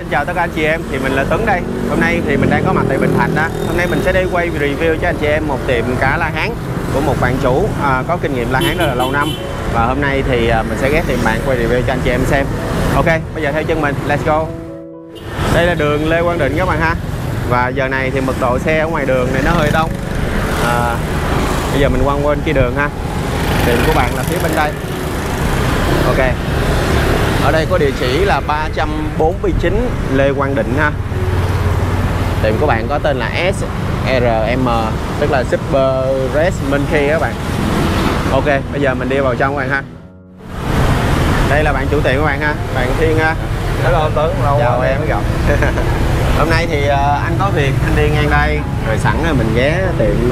Xin chào tất cả anh chị em, thì mình là Tuấn đây. Hôm nay thì mình đang có mặt tại Bình Thạnh đó. Hôm nay mình sẽ đi quay review cho anh chị em một tiệm cá lá hán của một bạn chủ có kinh nghiệm lá hán rất là lâu năm. Và hôm nay thì mình sẽ ghé tiệm bạn quay review cho anh chị em xem. Ok, bây giờ theo chân mình, let's go. Đây là đường Lê Quang Định các bạn ha. Và giờ này thì mật độ xe ở ngoài đường này nó hơi đông. Bây giờ mình quăng qua cái đường ha. Tiệm của bạn là phía bên đây. Ok. Ở đây có địa chỉ là 349 Lê Quang Định ha. Tiệm của bạn có tên là SRM, tức là Super Red Monkey các bạn. Ok, bây giờ mình đi vào trong các bạn ha. Đây là bạn chủ tiệm các bạn ha, bạn Thiên ha. Hello anh Tuấn, lâu chào em mới gặp. Hôm nay thì anh có việc, anh đi ngang đây rồi sẵn rồi mình ghé tiệm,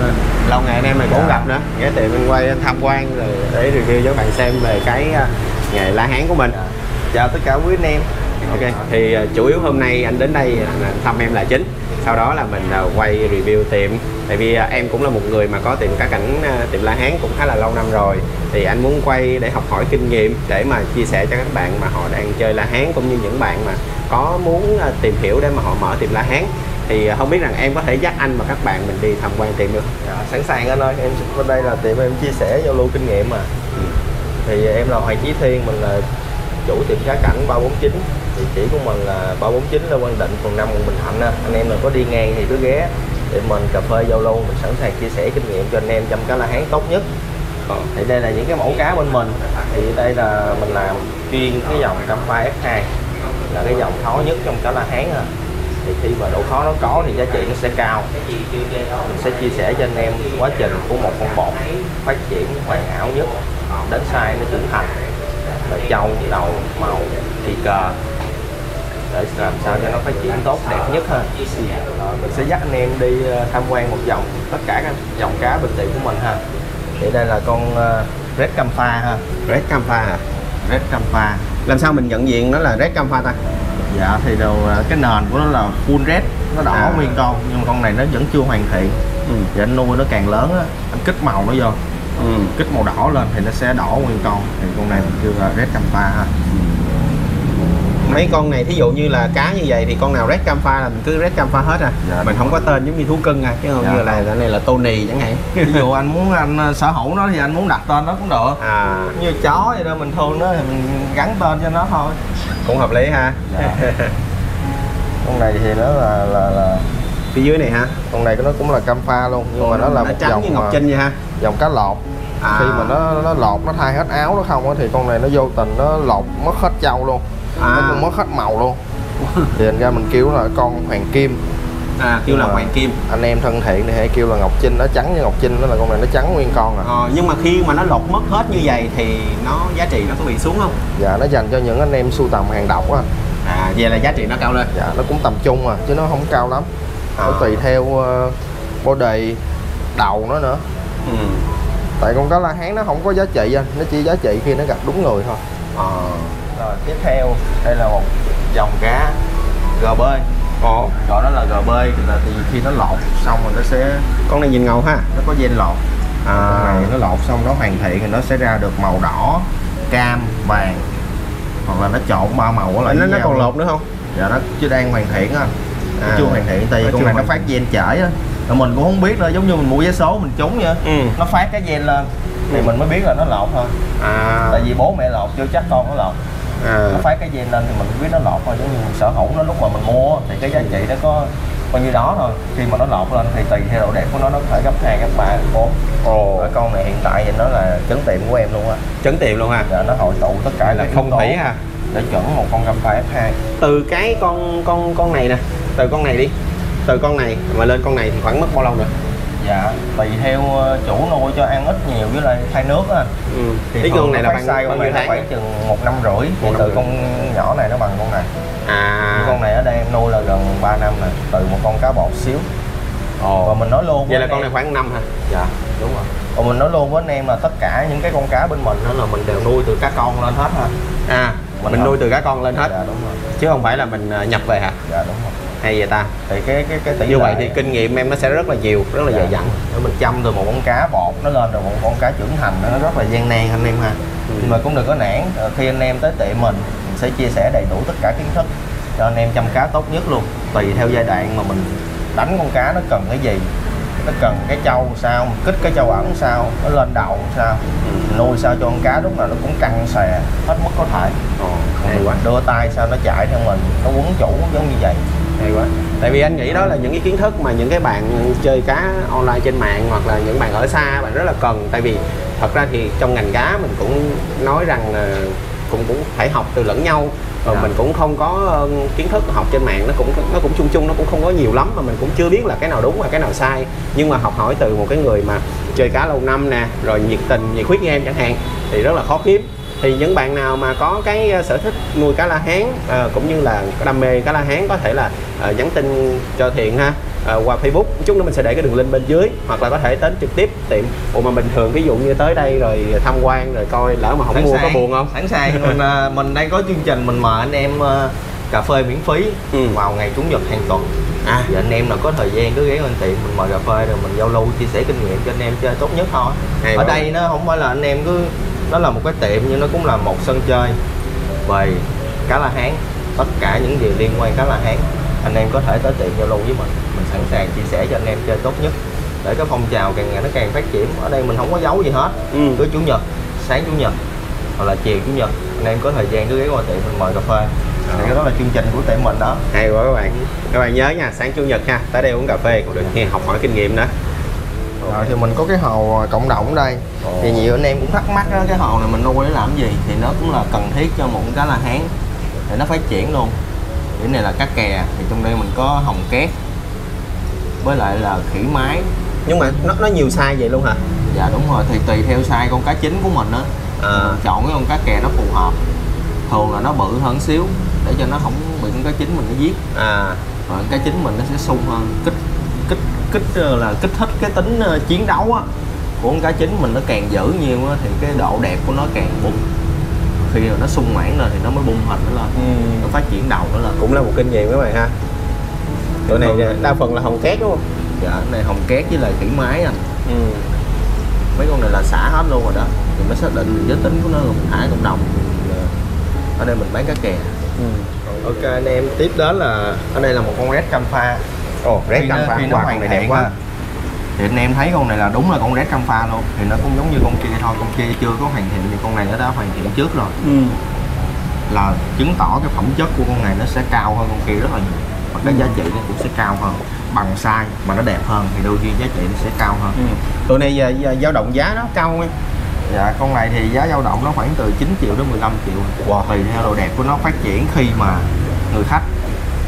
lâu ngày anh em mình cũng gặp nữa, ghé tiệm anh quay, anh tham quan rồi để review cho các bạn xem về cái nghề lá hán của mình. Chào tất cả quý anh em. Ok, thì chủ yếu hôm nay anh đến đây thăm em là chính. Sau đó là mình quay review tiệm. Tại vì em cũng là một người mà có tiệm cá cảnh, tiệm lá hán cũng khá là lâu năm rồi. Thì anh muốn quay để học hỏi kinh nghiệm, để mà chia sẻ cho các bạn mà họ đang chơi lá hán, cũng như những bạn mà có muốn tìm hiểu để mà họ mở tiệm lá hán. Thì không biết rằng em có thể dắt anh và các bạn mình đi tham quan tiệm được. Sẵn sàng anh ơi, em bên đây là tiệm em chia sẻ giao lưu kinh nghiệm mà. Thì em là Hoàng Chí Thiên, mình là chủ tiệm cá cảnh 349. Địa chỉ của mình là 349 Lê Quang Định, phường 5, quận Bình Thạnh. Anh em nào có đi ngang thì cứ ghé để mình cà phê giao lưu, mình sẵn sàng chia sẻ kinh nghiệm cho anh em chăm cá lá hán tốt nhất. Thì đây là những cái mẫu cá bên mình. Thì đây là mình làm chuyên cái dòng Campa F2, là cái dòng khó nhất trong cá lá hán. Thì khi mà độ khó nó có thì giá trị nó sẽ cao. Mình sẽ chia sẻ cho anh em quá trình của một con bột phát triển hoàn hảo nhất đến size nó trưởng thành, và trâu, đầu, màu, thì cờ, để làm sao cho nó phát triển tốt đẹp nhất ha. Mình sẽ dắt anh em đi tham quan một vòng tất cả các dòng cá bên tiệm của mình ha. Thì đây là con Red Campa ha. Red Campa hả? Red Campa. Làm sao mình nhận diện nó là Red Campa ta? Dạ thì đầu cái nền của nó là full red, nó đỏ nguyên con, nhưng mà con này nó vẫn chưa hoàn thiện. Thì anh nuôi nó càng lớn á, anh kích màu nó vô, kích màu đỏ lên thì nó sẽ đỏ nguyên con. Thì con này mình kêu là Red Campa ha. Mấy con này thí dụ như là cá như vậy thì con nào Red Campa là mình cứ Red Campa hết à. Dạ, mình không có tên giống như thú cưng chứ không. Dạ. Như là cái này là Tony chẳng hạn. Ví dụ anh muốn anh sở hữu nó thì anh muốn đặt tên nó cũng được. Như chó vậy đó, mình thương nó thì mình gắn tên cho nó thôi, cũng hợp lý ha. Dạ. Con này thì nó là phía dưới này ha. Con này nó cũng là Campa luôn, nhưng mà nó là một dòng như ngọc trinh vậy ha, dòng cá lột. Khi mà nó lột, nó thay hết áo nó không á, thì con này nó vô tình nó lột mất hết trâu luôn, nó cũng mất hết màu luôn. Thì thành ra mình kêu là con hoàng kim. Kêu là hoàng kim. Anh em thân thiện thì hãy kêu là ngọc trinh. Nó trắng như ngọc trinh, đó là con này nó trắng nguyên con à. Nhưng mà khi mà nó lột mất hết như vậy thì nó giá trị nó có bị xuống không? Dạ, nó dành cho những anh em sưu tầm hàng độc á. Vậy là giá trị nó cao lên. Dạ, nó cũng tầm trung à, chứ nó không cao lắm. Nó tùy theo body, đầu nó nữa. Tại con cá lá hán nó không có giá trị anh, nó chỉ giá trị khi nó gặp đúng người thôi. Rồi tiếp theo đây là một dòng cá GB. Gọi nó là GB thì khi nó lột xong rồi nó sẽ, con này nhìn ngầu ha, nó có gen lột. Con này nó lột xong nó hoàn thiện thì nó sẽ ra được màu đỏ, cam, vàng, hoặc là nó trộn ba màu lại. Nó còn lột nữa không? Dạ, nó chưa đang hoàn thiện á. Nó chưa hoàn thiện, tại vì con này nó phát gen trễ á. Mình cũng không biết là giống như mình mua vé số mình trúng vậy. Nó phát cái gen lên thì mình mới biết là nó lột thôi. Tại vì bố mẹ lột chưa chắc con nó lột. Nó phát cái gen lên thì mình biết nó lột thôi. Giống như mình sở hữu nó lúc mà mình mua thì cái giá trị nó có bao nhiêu đó thôi. Khi mà nó lột lên thì tùy theo độ đẹp của nó có thể gấp 2, gấp 3, gấp 4. Ở con này hiện tại thì nó là trấn tiệm của em luôn á. Trấn tiệm luôn ha. Dạ, nó hội tụ tất cả là không thủy ha, để chuẩn một con Campa F2. Từ cái con này nè, từ con này đi, từ con này mà lên con này thì khoảng mất bao lâu nữa? Dạ, tùy theo chủ nuôi cho ăn ít nhiều với lại thay nước á. Thì cái con này là bao nhiêu tháng? Khoảng chừng 1 năm rưỡi. Thì từ con nhỏ này nó bằng con này. Con này ở đây em nuôi là gần 3 năm nè, từ một con cá bột xíu. Và mình nói luôn vậy là con này khoảng năm hả? Dạ, đúng rồi. Và mình nói luôn với anh em là tất cả những cái con cá bên mình đó là mình đều nuôi từ cá con lên hết ha. Mình nuôi từ cá con lên hết. Dạ, đúng rồi. Chứ không phải là mình nhập về hả? Dạ, đúng rồi. Hay vậy ta. Thì cái tỷ như vậy thì kinh nghiệm em nó sẽ rất là nhiều, rất là dày dặn. Để mình chăm từ một con cá bột nó lên được một con cá trưởng thành nó rất là gian nan anh em ha. Nhưng mà cũng đừng có nản, khi anh em tới tiệm mình sẽ chia sẻ đầy đủ tất cả kiến thức cho anh em chăm cá tốt nhất luôn. Tùy theo giai đoạn mà mình đánh con cá nó cần cái gì, nó cần cái trâu sao, mình kích cái trâu ẩn sao, nó lên đầu sao, nuôi sao cho con cá lúc nào nó cũng căng xè hết mức có thể. Hay quá. Đưa tay sao nó chạy theo mình, nó quấn chủ giống như vậy. Hay quá. Tại vì anh nghĩ đó là những cái kiến thức mà những cái bạn chơi cá online trên mạng hoặc là những bạn ở xa bạn rất là cần. Tại vì thật ra thì trong ngành cá mình cũng nói rằng cũng phải học từ lẫn nhau. Rồi mình cũng không có kiến thức học trên mạng, nó cũng chung nó cũng không có nhiều lắm, mà mình cũng chưa biết là cái nào đúng và cái nào sai. Nhưng mà học hỏi từ một cái người mà chơi cá lâu năm nè, rồi nhiệt tình nhiệt huyết như em chẳng hạn, thì rất là khó kiếm. Thì những bạn nào mà có cái sở thích nuôi cá la hán cũng như là đam mê cá la hán có thể là nhắn tin cho Thiện ha, qua Facebook. Chút nữa mình sẽ để cái đường link bên dưới, hoặc là có thể đến trực tiếp tiệm. Mà bình thường ví dụ như tới đây rồi tham quan rồi coi lỡ mà không sẵn mua sàng, có buồn không? Sẵn sàng. Mình đang có chương trình mình mời anh em cà phê miễn phí vào ngày Chủ nhật hàng tuần. Thì anh em nào có thời gian cứ ghé lên tiệm mình mời cà phê rồi mình giao lưu chia sẻ kinh nghiệm cho anh em chơi tốt nhất thôi. Ở đây nó không phải là anh em cứ, nó là một cái tiệm nhưng nó cũng là một sân chơi về cá la hán, tất cả những gì liên quan cá la hán anh em có thể tới tiệm giao lưu với mình sẵn sàng chia sẻ cho anh em chơi tốt nhất để cái phong trào càng ngày nó càng phát triển. Ở đây mình không có giấu gì hết. Cứ Chủ nhật, sáng Chủ nhật hoặc là chiều Chủ nhật anh em có thời gian cứ ghé qua tiệm mình mời cà phê. Thì đó là chương trình của tiệm mình đó. Hay quá các bạn nhớ nha, sáng Chủ nhật ha, tới đây uống cà phê cũng được nghe, học hỏi kinh nghiệm nữa. Rồi thì mình có cái hồ cộng đồng ở đây. Thì nhiều anh em cũng thắc mắc đó, cái hồ này mình nuôi để làm gì, thì nó cũng là cần thiết cho một con cá la hán để nó phát triển luôn. Cái này là cá kè, thì trong đây mình có hồng két với lại là khỉ mái. Nhưng mà nó nhiều size vậy luôn hả? Dạ đúng rồi, thì tùy theo size con cá chính của mình á. Chọn cái con cá kè nó phù hợp. Thường là nó bự hơn xíu để cho nó không bị con cá chính mình nó giết. Rồi cá chính mình nó sẽ sung hơn, kích thích cái tính chiến đấu á của con cá chính mình nó càng giữ nhiều á, thì cái độ đẹp của nó càng bung. Khi mà nó sung mãn rồi thì nó mới bung hình nó lên, nó phát triển đầu nó lên. Cũng là một kinh nghiệm các bạn ha. Tụi này đa phần là hồng két đúng không? Dạ, này hồng két với lại khỉ mái anh. Mấy con này là xả hết luôn rồi đó. Thì mới xác định giới tính của nó rồi mình thả cộng đồng. Ở đây mình bán cá kè. Ok anh em, tiếp đến là ở đây là một con red Camphor. Red Camphor nó hoàn thiện đẹp quá. Thì anh em thấy con này là đúng là con red Camphor luôn. Thì nó cũng giống như con kia thôi, con kia chưa có hoàn thiện thì con này nó đã hoàn thiện trước rồi. Là chứng tỏ cái phẩm chất của con này nó sẽ cao hơn con kia rất là nhiều. Và cái giá trị nó cũng sẽ cao hơn. Bằng size mà nó đẹp hơn thì đôi khi giá trị nó sẽ cao hơn. Tụi này dao động giá nó cao không em? Dạ, con này thì giá dao động nó khoảng từ 9 triệu đến 15 triệu. Tùy theo độ đẹp của nó phát triển khi mà người khách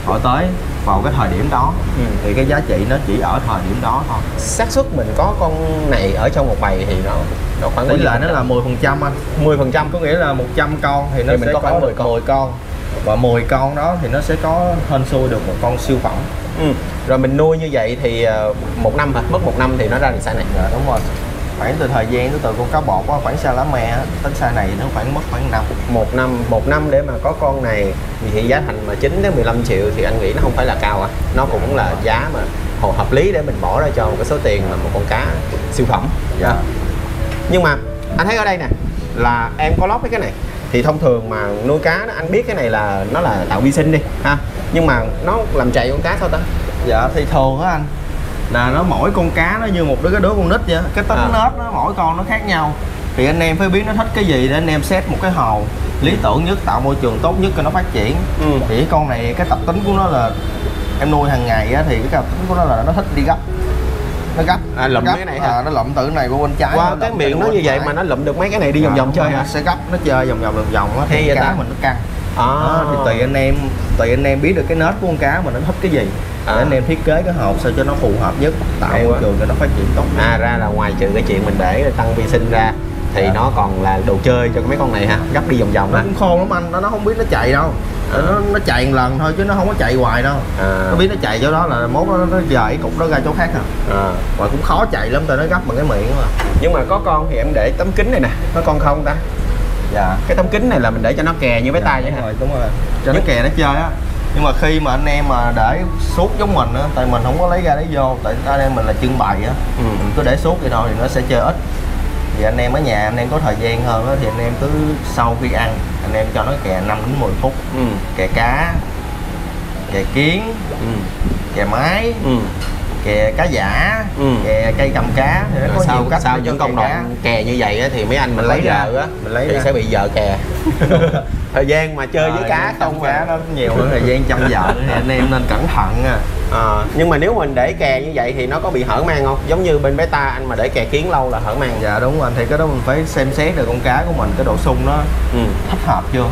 họ tới vào cái thời điểm đó. Thì cái giá trị nó chỉ ở thời điểm đó thôi. Xác suất mình có con này ở trong một bầy thì nó khoảng tỷ lệ nó là 10% anh. 10%, có nghĩa là 100 con thì nó thì sẽ mình có 10 con. Và 10 con đó thì nó sẽ có hên xui được một con siêu phẩm. Rồi mình nuôi như vậy thì 1 năm hả? Mất 1 năm thì nó ra được size này. Dạ đúng rồi. Khoảng từ thời gian từ con cá bột á, khoảng size lá me tính size này nó khoảng mất khoảng năm. 1 năm để mà có con này thì giá thành mà 9 đến 15 triệu thì anh nghĩ nó không phải là cao à. Nó cũng là giá mà hợp lý để mình bỏ ra cho một cái số tiền mà một con cá siêu phẩm. Dạ. Nhưng mà anh thấy ở đây nè là em có lót với cái này. Thì thông thường mà nuôi cá anh biết cái này là nó là tạo vi sinh đi ha. Nhưng mà nó làm chạy con cá sao ta? Dạ thì thường á anh là nó mỗi con cá nó như một đứa con nít vậy, cái tính nết nó mỗi con nó khác nhau. Thì anh em phải biết nó thích cái gì để anh em set một cái hồ lý tưởng nhất, tạo môi trường tốt nhất cho nó phát triển. Thì cái con này cái tập tính của nó là em nuôi hàng ngày á, thì cái tập tính của nó là nó thích đi gấp. Nó gấp lụm cái này hả? Nó lụm từ cái này qua bên trái. Qua cái miệng nó như vậy mà nó lụm được mấy cái này đi vòng vòng chơi hả? Nó sẽ gấp, nó chơi vòng vòng á, thì cá mình nó căng. Thì tùy anh em biết được cái nết của con cá mà nó thích cái gì để anh em thiết kế cái hộp sao cho nó phù hợp nhất, tạo môi trường cho nó phát triển tốt. Ra là ngoài trừ cái chuyện mình để tăng vi sinh ra thì nó còn là đồ chơi cho mấy con này ha, gấp đi vòng vòng. Nó cũng khôn lắm anh, nó không biết nó chạy đâu. Nó chạy một lần thôi chứ nó không có chạy hoài đâu. Nó biết nó chạy chỗ đó là mốt nó dời cục đó ra chỗ khác và cũng khó chạy lắm, tại nó gấp bằng cái miệng mà. Nhưng mà có con thì em để tấm kính này nè, có con không ta? Dạ. Cái tấm kính này là mình để cho nó kè như với tay vậy hả? Đúng rồi. Cho nó kè nó chơi á. Nhưng mà khi mà anh em mà để suốt giống mình á, tại mình không có lấy ra lấy vô, tại anh em mình là trưng bày á, mình cứ để suốt vậy thôi thì nó sẽ chơi ít. Thì anh em ở nhà anh em có thời gian hơn đó, thì anh em cứ sau khi ăn anh em cho nó kè 5 đến 10 phút. Kè cá kè kiến, kè máy, kè cá giả, kè cây cầm cá. Thì nó có nhiều cách. Sau những công đoạn kè như vậy á, thì mấy anh mình lấy vợ á thì sẽ bị vợ kè. Thời gian mà chơi với cá không cá nó nhiều hơn thời gian chăm vợ thì anh em nên cẩn thận nha. Nhưng mà nếu mình để kè như vậy thì nó có bị hở mang không? Giống như bên beta anh mà để kè kiến lâu là hở mang. Dạ đúng rồi, thì cái đó mình phải xem xét được con cá của mình cái độ sung nó thích hợp chưa.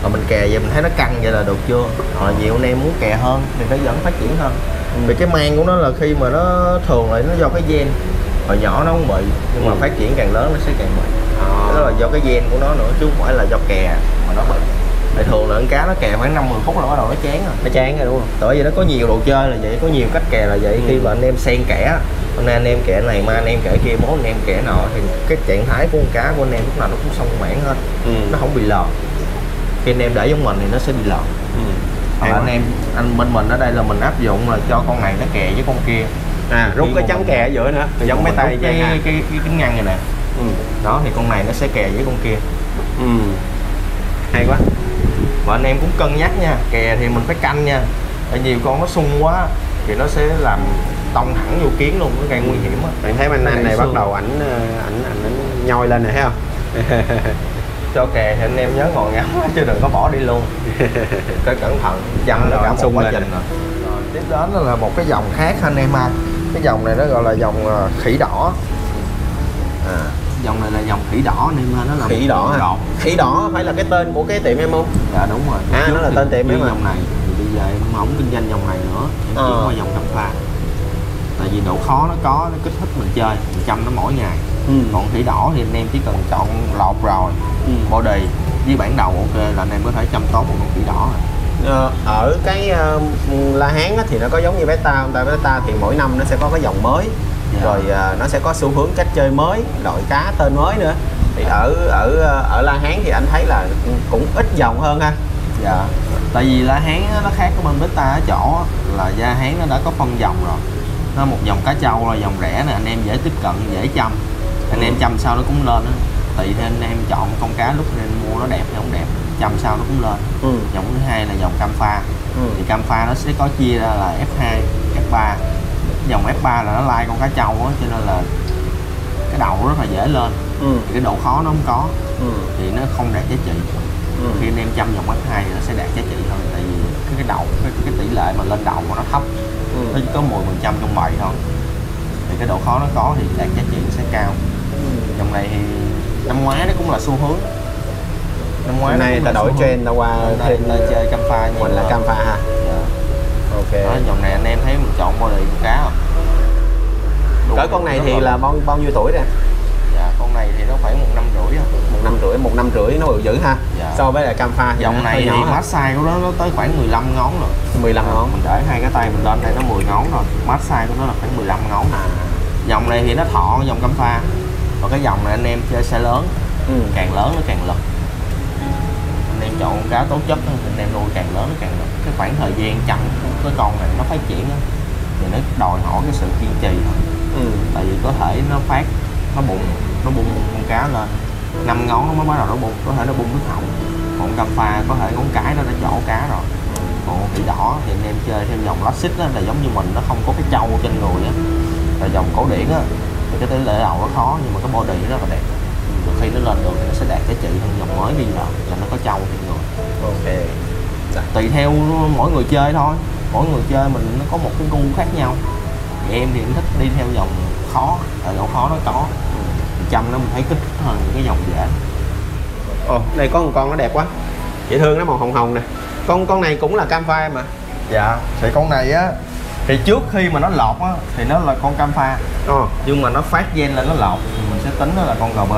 Rồi mình kè vậy mình thấy nó căng vậy là được chưa. Rồi nhiều anh em muốn kè hơn thì nó vẫn phát triển hơn. Vì cái mang của nó là khi mà nó thường lại nó do cái gen. Hồi nhỏ nó không bị, nhưng mà phát triển càng lớn nó sẽ càng bị. Đó là do cái gen của nó nữa chứ không phải là do kè mà nó bị. Thì thường là con cá nó kè khoảng 5-10 phút là bắt đầu nó chán rồi. Nó chán rồi đúng không? Tại vì nó có nhiều đồ chơi là vậy, có nhiều cách kè là vậy. Khi mà anh em xen kẽ, hôm nay anh em kẻ này, mai anh em kẻ kia, bố anh em kẻ nọ, thì cái trạng thái của con cá của anh em lúc nào nó cũng xong mãn hết. Nó không bị lờn. Khi anh em để giống mình thì nó sẽ bị lờn. Hoặc anh bên mình ở đây là mình áp dụng là cho con này nó kè với con kia. Rút cái chấm kè ở giữa nữa, giống mấy tay cái kính ngăn này nè. Đó thì con này nó sẽ kè với con kia. Hay quá. Và anh em cũng cân nhắc nha, kè thì mình phải canh nha. Tại nhiều con nó sung quá thì nó sẽ làm tông thẳng vô kiến luôn, nó gây nguy hiểm á. Bạn thấy anh này bắt đầu ảnh nhoi lên này thấy không? Cho kè thì anh em nhớ ngồi ngắm chứ đừng có bỏ đi luôn. Cái cẩn thận, chăm là cả một quá trình rồi. Tiếp đến là một cái dòng khác anh em ha. Cái dòng này nó gọi là dòng khỉ đỏ. Dòng này là dòng khỉ đỏ nên nó là khỉ đỏ hả? Khỉ đỏ phải là cái tên của cái tiệm em không? Dạ đúng rồi. Nó là tên tiệm em mà. Dòng này thì bây giờ em không kinh doanh dòng này nữa, em chuyển qua dòng cam pha. Tại vì độ khó nó có, nó kích thích mình chơi, mình chăm nó mỗi ngày. Còn khỉ đỏ thì anh em chỉ cần chọn lọt rồi, body với bản đầu ok là anh em có thể chăm tốt một con khỉ đỏ rồi. Ở cái La Hán thì nó có giống như beta không ta? Beta thì mỗi năm nó sẽ có cái dòng mới, rồi nó sẽ có xu hướng cách chơi mới, loại cá tên mới nữa. Thì ở La Hán thì anh thấy là cũng ít dòng hơn ha. Dạ. Tại vì La Hán nó khác của bên beta ở chỗ là La Hán nó đã có phân dòng rồi. Nó một dòng cá trâu là dòng rẻ nè, anh em dễ tiếp cận, dễ chăm. Anh em chăm sao nó cũng lên á. Tùy theo anh em chọn con cá lúc nên mua nó đẹp hay không đẹp, chăm sao nó cũng lên. Dòng thứ hai là dòng cam pha. Thì cam pha nó sẽ có chia ra là F2, F3. Dòng F3 là nó lai con cá trâu á, cho nên là cái đầu rất là dễ lên. Thì cái độ khó nó không có, thì nó không đạt giá trị. Khi anh em chăm dòng F2 thì nó sẽ đạt giá trị hơn, tại vì cái đầu cái tỷ lệ mà lên đầu mà nó thấp, nó chỉ có 10% trong bầy thôi, thì cái độ khó nó có thì đạt giá trị nó sẽ cao. Dòng này thì năm ngoái nó cũng là xu hướng. Năm ngoái này ta đổi trend ta qua thêm chơi cam pha, mình là cam pha ha. Ok. Đó, dòng này anh em thấy mình chọn body con cá không? Cỡ con này thì là bao nhiêu tuổi nè? Dạ, con này thì nó khoảng 1 năm rưỡi. 1 năm rưỡi nó bự dữ ha. Dạ. So với là cam pha dòng này thì max size của nó tới khoảng 15 ngón rồi. 15 ngón. Mình để hai cái tay mình lên đây nó 10 ngón rồi. Max size của nó là khoảng 15 ngón. Dòng này thì nó thọ dòng cam pha. Còn cái dòng này anh em chơi size lớn, càng lớn nó càng lực. Anh em chọn con cá tốt chất thì anh em nuôi càng lớn nó càng lực. Cái khoảng thời gian chăm cái con này nó phát triển á, thì nó đòi hỏi cái sự kiên trì thôi. Tại vì có thể nó phát, nó bung con cá lên 5 ngón nó mới bắt đầu nó bung, có thể nó bung nước họng. Còn cam pha có thể ngón cái nó đã chỗ cá rồi. Còn khỉ đỏ thì anh em chơi theo dòng classic á, là giống như mình, nó không có cái trâu trên người á, là dòng cổ điển á, thì cái tỷ lệ đầu nó khó nhưng mà cái body nó rất là đẹp. Rồi khi nó lên được thì nó sẽ đạt giá trị hơn dòng mới bây giờ là nó có trâu trên người. Ok. Tùy theo mỗi người chơi thôi, mỗi người chơi mình nó có một cái gu khác nhau. Thì em thì thích đi theo dòng khó, tại độ khó nó có, chăm nó mình thấy kích thích hơn những cái dòng dễ. Đây có một con nó đẹp quá, dễ thương, nó màu hồng hồng nè. Con này cũng là cam pha mà. Dạ, thì con này á, thì trước khi mà nó lọt á thì nó là con cam pha. Nhưng mà nó phát gen lên nó lọt thì mình sẽ tính nó là con GB.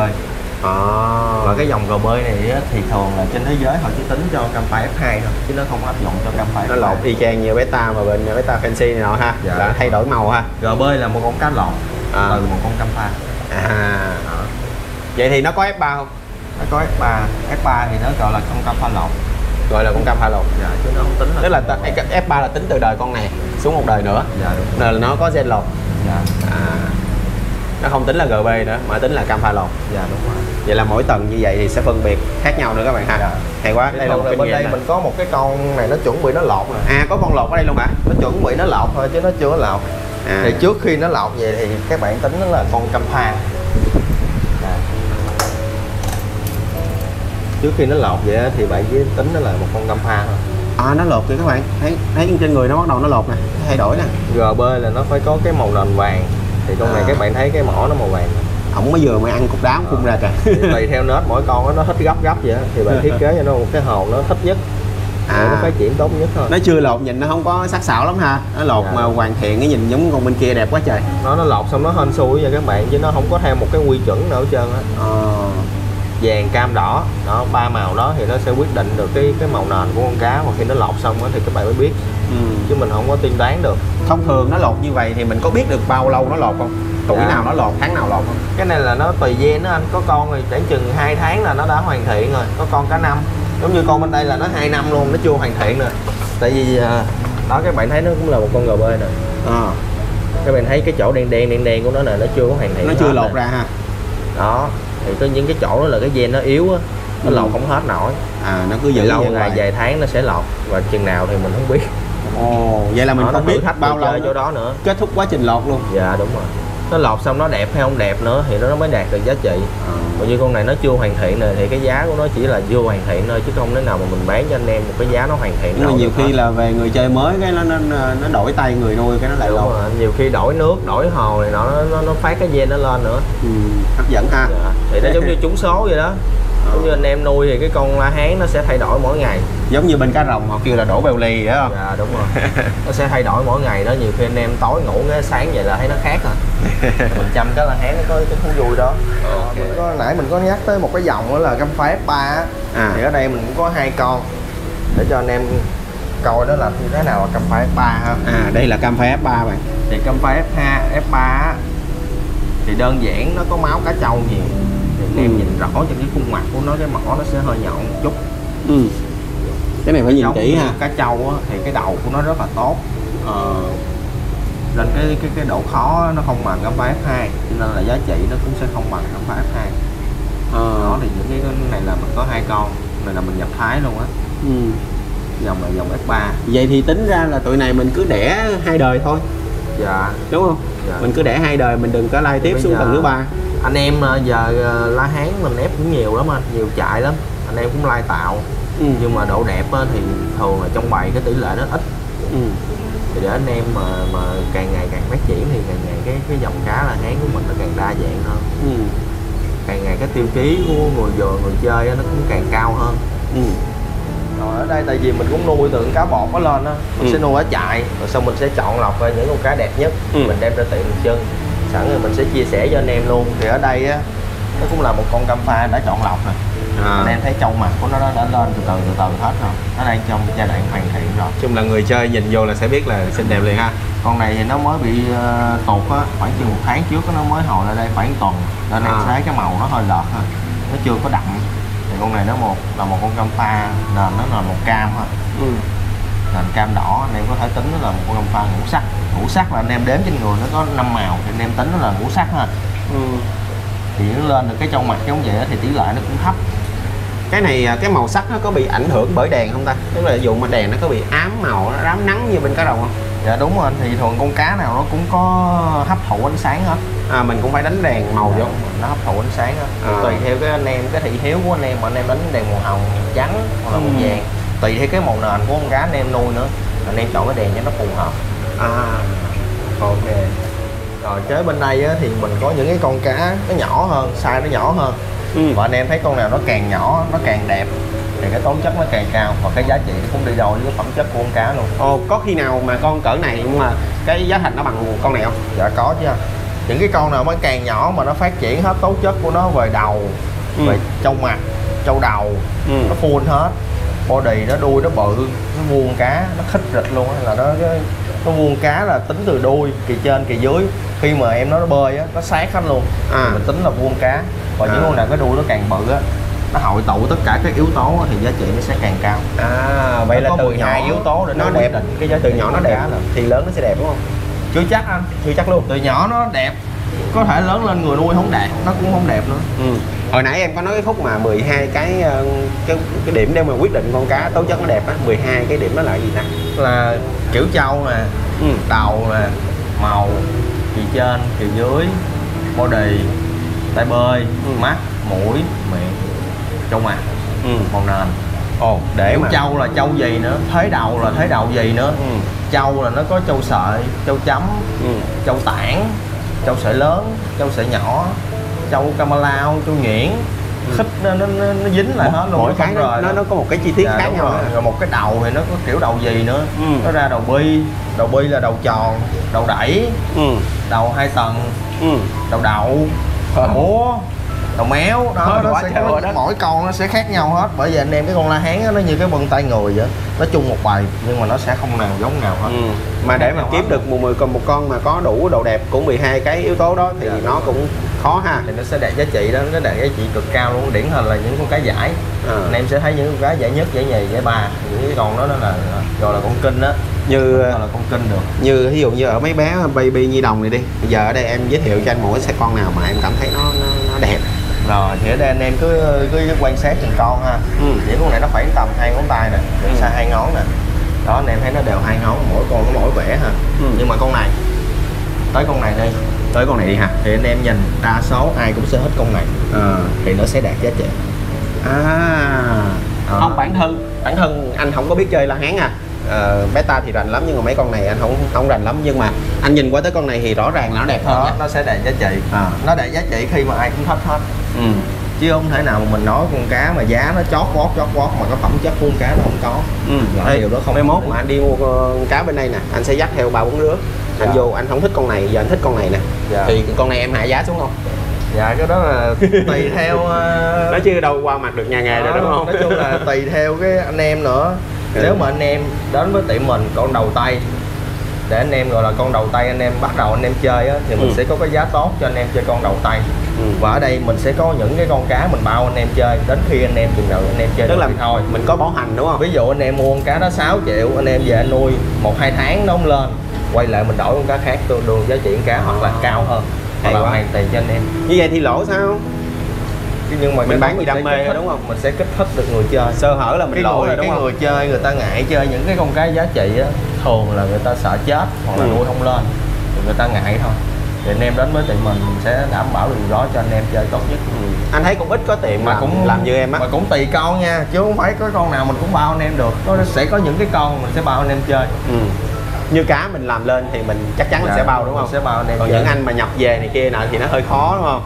Và cái dòng GB này á, thì thường là trên thế giới họ chỉ tính cho cam pha F2 thôi, chứ nó không áp dụng cho cam pha F2. Nó lọt y chang như beta mà bên beta fancy này nọ ha. Dạ. Là thay đổi màu ha. GB là một con cá lọt từ một con cam pha. Vậy thì nó có F3 không? Nó có F3. F3 thì nó gọi là con cam pha lọt. Gọi là con cam pha lọt. Dạ, chứ nó không tính là. Tức là F3 là tính từ đời con này xuống một đời nữa. Dạ đúng. Nên là nó có gen lọt. Dạ. Nó không tính là GB nữa mà tính là cam pha lột. Dạ đúng rồi. Vậy là mỗi tầng như vậy thì sẽ phân biệt khác nhau nữa các bạn ha. Dạ. Hay quá. Đây là một bên đây này. mình có một cái con này nó chuẩn bị nó lột rồi. À, có con lột ở đây luôn hả? Nó chuẩn bị nó lột thôi chứ nó chưa có lột. Thì trước khi nó lột vậy thì các bạn tính nó là con cam pha. Trước khi nó lột vậy thì bạn chỉ tính nó là một con cam pha thôi. À, nó lột kìa các bạn, thấy trên người nó bắt đầu nó lột nè, thay đổi nè. GB là nó phải có cái màu nền vàng, thì con này các bạn thấy cái mỏ nó màu vàng. Ổng mới vừa mới ăn cục đá phun ra kìa. Tùy theo nết mỗi con nó thích gấp vậy thì bạn thiết kế cho nó một cái hồn nó thích nhất, nó phát triển tốt nhất thôi. Nó chưa lột nhìn nó không có sắc sảo lắm ha, nó lột mà hoàn thiện cái nhìn giống con bên kia đẹp quá trời. Nó lột xong nó hên xui vậy các bạn, chứ nó không có theo một cái quy chuẩn nào hết trơn á. Vàng cam đỏ đó, ba màu đó thì nó sẽ quyết định được cái màu nền của con cá, mà khi nó lột xong thì các bạn mới biết. Chứ mình không có tiên đoán được. Thông thường nó lột như vậy thì mình có biết được bao lâu nó lột không? Tuổi nào nó lột, tháng nào lột không? Cái này là nó tùy gen đó anh, có con thì khoảng chừng 2 tháng là nó đã hoàn thiện rồi, có con cả năm. Giống như con bên đây là nó 2 năm luôn, nó chưa hoàn thiện nè. Tại vì đó các bạn thấy nó cũng là một con GB nè. Các bạn thấy cái chỗ đen của nó nè, nó chưa có hoàn thiện. Nó chưa lột ra ha. Đó, thì có những cái chỗ đó là cái gen nó yếu á, nó lột không hết nổi. Nó cứ giữ lâu ngày vài tháng nó sẽ lột, và chừng nào thì mình không biết. Vậy là mình không biết bao lâu chỗ đó nữa. Kết thúc quá trình lột luôn. Dạ đúng rồi. Nó lột xong nó đẹp hay không đẹp nữa thì nó mới đạt được giá trị. Còn như con này nó chưa hoàn thiện này thì cái giá của nó chỉ là chưa hoàn thiện thôi, chứ không thể nào mà mình bán cho anh em một cái giá nó hoàn thiện. Nhưng mà nhiều khi là về người chơi mới cái nó đổi tay người nuôi cái nó lại lột. Nhiều khi đổi nước, đổi hồ này nó phát cái gen nó lên nữa. Hấp dẫn ha. Thì nó giống như trúng số vậy đó. Giống như anh em nuôi thì cái con la hán nó sẽ thay đổi mỗi ngày. Giống như bên cá rồng họ kêu là đổ bèo lì đó không? Dạ đúng rồi. Nó sẽ thay đổi mỗi ngày đó, nhiều khi anh em tối ngủ cái sáng vậy là thấy nó khác rồi. Mình chăm cái la hán nó có cái thú vui đó. Nãy mình có nhắc tới một cái dòng đó là cam pha F3 á. Thì ở đây mình cũng có 2 con để cho anh em coi đó là như thế nào là cam pha F3 ha. Đây là cam pha F3 bạn. Thì cam pha F3 á, thì đơn giản nó có máu cá trâu nhiều. Thì em nhìn rõ trên cái khuôn mặt của nó, cái mỏ nó sẽ hơi nhọn một chút. Cái này phải nhìn kỹ ha. Cá trâu á, thì cái đầu của nó rất là tốt. Nên cái độ khó nó không bằng cam pha F2, nên là giá trị nó cũng sẽ không bằng cam pha F2. Đó thì những cái này là mình có 2 con, này là mình nhập Thái luôn á. Dòng là dòng F3. Vậy thì tính ra là tụi này mình cứ đẻ 2 đời thôi. Dạ. Đúng không? Dạ. Mình cứ đẻ 2 đời, mình đừng có lai tiếp xuống tầng thứ 3. Anh em giờ la hán mình ép cũng nhiều lắm anh, nhiều trại lắm. Anh em cũng lai tạo. Nhưng mà độ đẹp thì thường là trong bầy cái tỷ lệ nó ít. Thì để anh em mà càng ngày càng phát triển thì càng ngày cái dòng cá la hán của mình nó càng đa dạng hơn. Càng ngày cái tiêu chí của người chơi nó cũng càng cao hơn. Rồi ở đây tại vì mình cũng nuôi từ cá bột nó lên á, mình sẽ nuôi ở trại, rồi xong mình sẽ chọn lọc ra những con cá đẹp nhất, mình đem ra tiệm mình trưng. Sẵn rồi mình sẽ chia sẻ cho anh em luôn. Thì ở đây á, nó cũng là một con cam pha đã chọn lọc rồi. Anh em thấy trâu mặt của nó đã lên từ từ hết rồi. Nó đang trong giai đoạn hoàn thiện rồi. Chung là người chơi nhìn vô là sẽ biết là xinh đẹp liền ha. Con này thì nó mới bị tụt á, khoảng chừng 1 tháng trước nó mới hồi lại đây khoảng tuần. Nên em thấy cái màu nó hơi lợt thôi, nó chưa có đậm. Thì con này nó là một con cam pha, nền nó là màu cam thôi. Nền cam đỏ, anh em có thể tính nó là một con cam pha ngũ sắc. Ngũ sắc là anh em đếm trên người nó có 5 màu thì anh em tính nó là ngũ sắc ha. Thì nó lên được cái trong mặt giống vậy thì tỷ lệ nó cũng thấp. Cái này cái màu sắc nó có bị ảnh hưởng bởi đèn không ta? Tức là dụ mà đèn nó có bị ám màu, nó rám nắng như bên cá rồng không? Dạ đúng rồi, thì thường con cá nào nó cũng có hấp thụ ánh sáng hết. Mình cũng phải đánh đèn màu vô. Nó hấp thụ ánh sáng hết. Tùy theo cái anh em, cái thị hiếu của anh em, mà anh em đánh đèn màu hồng, màu trắng hoặc là màu vàng. Tùy theo cái màu nền của con cá anh em nuôi nữa, anh em chọn cái đèn cho nó phù hợp. Ok. Rồi kế bên đây á, thì mình có những cái con cá nó nhỏ hơn, size nó nhỏ hơn. Và anh em thấy con nào nó càng nhỏ nó càng đẹp thì cái tố chất nó càng cao, và cái giá trị nó cũng đi đôi với cái phẩm chất của con cá luôn. Có khi nào mà con cỡ này nhưng mà cái giá thành nó bằng con này không? Dạ có chứ. Những cái con nào mới càng nhỏ mà nó phát triển hết tố chất của nó về đầu, về trâu mặt, trâu đầu, nó full hết, body nó đuôi nó bự, nó vuông cá, nó khích rịch luôn á, là nó vuông cá là tính từ đuôi, kỳ trên kỳ dưới. Khi mà em nó bơi á, nó sát hết luôn, mình tính là vuông cá. Còn những con nào cái đuôi nó càng bự á, nó hội tụ tất cả các yếu tố thì giá trị nó sẽ càng cao. Vậy là từ 12 nhỏ yếu tố để nó đẹp định cái giá trị. Từ nhỏ nó đẹp là thì lớn nó sẽ đẹp đúng không? chưa chắc anh, Chưa chắc luôn. từ nhỏ nó đẹp có thể lớn lên người nuôi không đạt, nó cũng không đẹp nữa. Hồi nãy em có nói cái khúc mà 12 cái điểm để mà quyết định con cá tố chất nó đẹp á, 12 cái điểm đó là gì ta? Là kiểu trâu nè, đầu nè, màu, kỳ trên, kỳ dưới, body, tay bơi, mắt, mũi, miệng, trâu mặt, màu nền. Để mà trâu là trâu gì nữa, thế đầu là thế đầu gì nữa. Trâu là nó có trâu sợi, trâu chấm, trâu tản, trâu sợi lớn, trâu sợi nhỏ, trâu cama lao, trâu nhuyễn, khích nó dính lại hết luôn. Mỗi cái nó có một cái chi tiết khác nhau. Rồi một cái đầu thì nó có kiểu đầu gì nữa. Nó ra đầu bi là đầu tròn, đầu đẩy, đầu 2 tầng, đầu đậu, múa, đầu méo đó, nó sẽ có, mỗi con nó sẽ khác nhau hết. Bởi vì anh em cái con la hán nó như cái vân tay người vậy, nó chung một bầy nhưng mà nó sẽ không nào giống nào hết. Mà để mà kiếm được 10 con một con mà có đủ độ đẹp của 12 cái yếu tố đó thì nó cũng khó ha. Thì nó sẽ đạt giá trị đó, nó đạt giá trị cực cao luôn. Điển hình là những con cá giải. Anh em sẽ thấy những con cá giải nhất, giải nhì, giải ba, những cái con đó là gọi là con kinh đó. Như là con kinh được. Như ví dụ như ở mấy bé baby nhi đồng này đi, bây giờ ở đây em giới thiệu cho anh một cái con nào mà em cảm thấy nó đẹp. Rồi thì ở đây anh em cứ quan sát từng con ha. Những con này nó khoảng tầm 2 ngón tay nè, xa 2 ngón nè. Đó anh em thấy nó đều 2 ngón, mỗi con nó mỗi vẻ ha. Nhưng mà con này, tới con này đi ha, thì anh em nhìn đa số ai cũng sẽ hết con này. Thì nó sẽ đạt giá trị. Không, bản thân anh không có biết chơi la hán à. Beta thì rành lắm nhưng mà mấy con này anh không rành lắm, nhưng mà anh nhìn qua tới con này thì rõ ràng là nó đẹp hơn. Nó sẽ đạt giá trị. Nó đạt giá trị khi mà ai cũng thích hết. Chứ không thể nào mà mình nói con cá mà giá nó chót vót mà cái phẩm chất của con cá nó không có. Điều đó không. Mai mốt mà anh đi mua con cá bên đây nè, anh sẽ dắt theo 3-4 đứa. Anh vô anh không thích con này, giờ anh thích con này nè. Thì con này em hạ giá xuống không? Dạ cái đó là tùy theo nó chứ đâu qua mặt được nhà nghề rồi đúng không? Nói chung là tùy theo cái anh em nữa. Nếu mà anh em đến với tiệm mình con đầu tay để anh em gọi là con đầu tay, anh em bắt đầu anh em chơi á, thì mình sẽ có cái giá tốt cho anh em chơi con đầu tay. Và ở đây mình sẽ có những cái con cá mình bao anh em chơi đến khi anh em chừng nào anh em chơi tức được là thì thôi. Mình có bảo hành đúng không? Ví dụ anh em mua con cá đó 6 triệu, anh em về anh nuôi 1-2 tháng nó không lên, quay lại mình đổi con cá khác tương đương giá trị con cá hoặc là cao hơn, hoặc là hoàn tiền cho anh em. Như vậy thì lỗ sao? Nhưng mà mình bán gì đam mê đúng không? Mình sẽ kích thích được người chơi. Sơ hở là mình lỗ rồi đúng không? Người chơi người ta ngại chơi những cái con cá giá trị á, thường là người ta sợ chết hoặc là nuôi không lên thì người ta ngại thôi. Thì anh em đến với tiệm mình sẽ đảm bảo được đó cho anh em chơi tốt nhất. Anh thấy cũng ít có tiệm mà cũng làm như em á. Mà cũng tùy con nha, chứ không phải có con nào mình cũng bao anh em được. Nó sẽ có những cái con mình sẽ bao anh em chơi. Như cá mình làm lên thì mình chắc chắn là sẽ bao đúng không? Sẽ bao anh em. Còn những anh mà nhập về này kia nào thì nó hơi khó đúng không?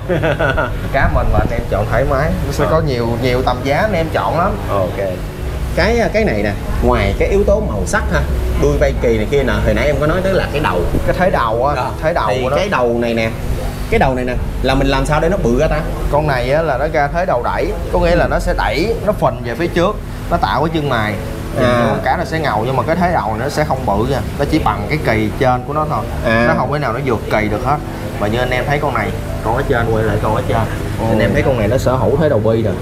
Cá mình mà anh em chọn thoải mái, nó sẽ có nhiều tầm giá anh em chọn lắm. Ok. Cái này nè, ngoài cái yếu tố màu sắc ha, đuôi vai kỳ này kia nè, hồi nãy em có nói tới là cái đầu, cái thế đầu á, thế đầu thì của nó. cái đầu này nè là mình làm sao để nó bự ra ta? Con này á là nó ra thế đầu đẩy, có nghĩa là nó sẽ đẩy, nó phình về phía trước, nó tạo cái chân mày. Con cá nó sẽ ngầu, nhưng mà cái thế đầu nó sẽ không bự nha, nó chỉ bằng cái kỳ trên của nó thôi. Nó không thể nào nó vượt kỳ được hết. Và như anh em thấy con này, con ở trên quay lại con ở trên, anh em thấy con này nó sở hữu thế đầu bi rồi.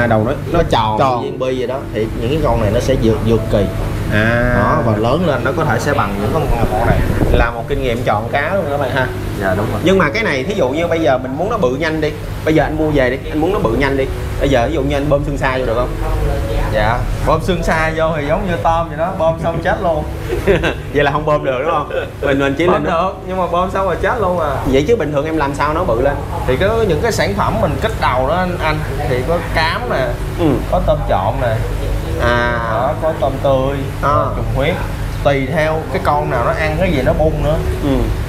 Đầu nó tròn viên bi vậy đó, thì những cái con này nó sẽ vượt kỳ. Đó, và lớn lên nó có thể sẽ bằng những con này. Là một kinh nghiệm chọn cá luôn các bạn ha. Dạ đúng rồi. Nhưng mà cái này thí dụ như bây giờ mình muốn nó bự nhanh đi, bây giờ anh mua về đi, anh muốn nó bự nhanh đi, bây giờ ví dụ như anh bơm xương xa vô được không? Dạ, bơm xương xa vô thì giống như tôm vậy đó, bơm xong chết luôn. Vậy là không bơm được đúng không? Mình chỉ bơm được, nhưng mà bơm xong rồi chết luôn à. Vậy chứ bình thường em làm sao nó bự lên? Thì có những cái sản phẩm mình kích đầu đó anh thì có cám nè, có tôm trộn nè, đó, có tôm tươi, trùng huyết. Tùy theo cái con nào nó ăn cái gì nó bung nữa.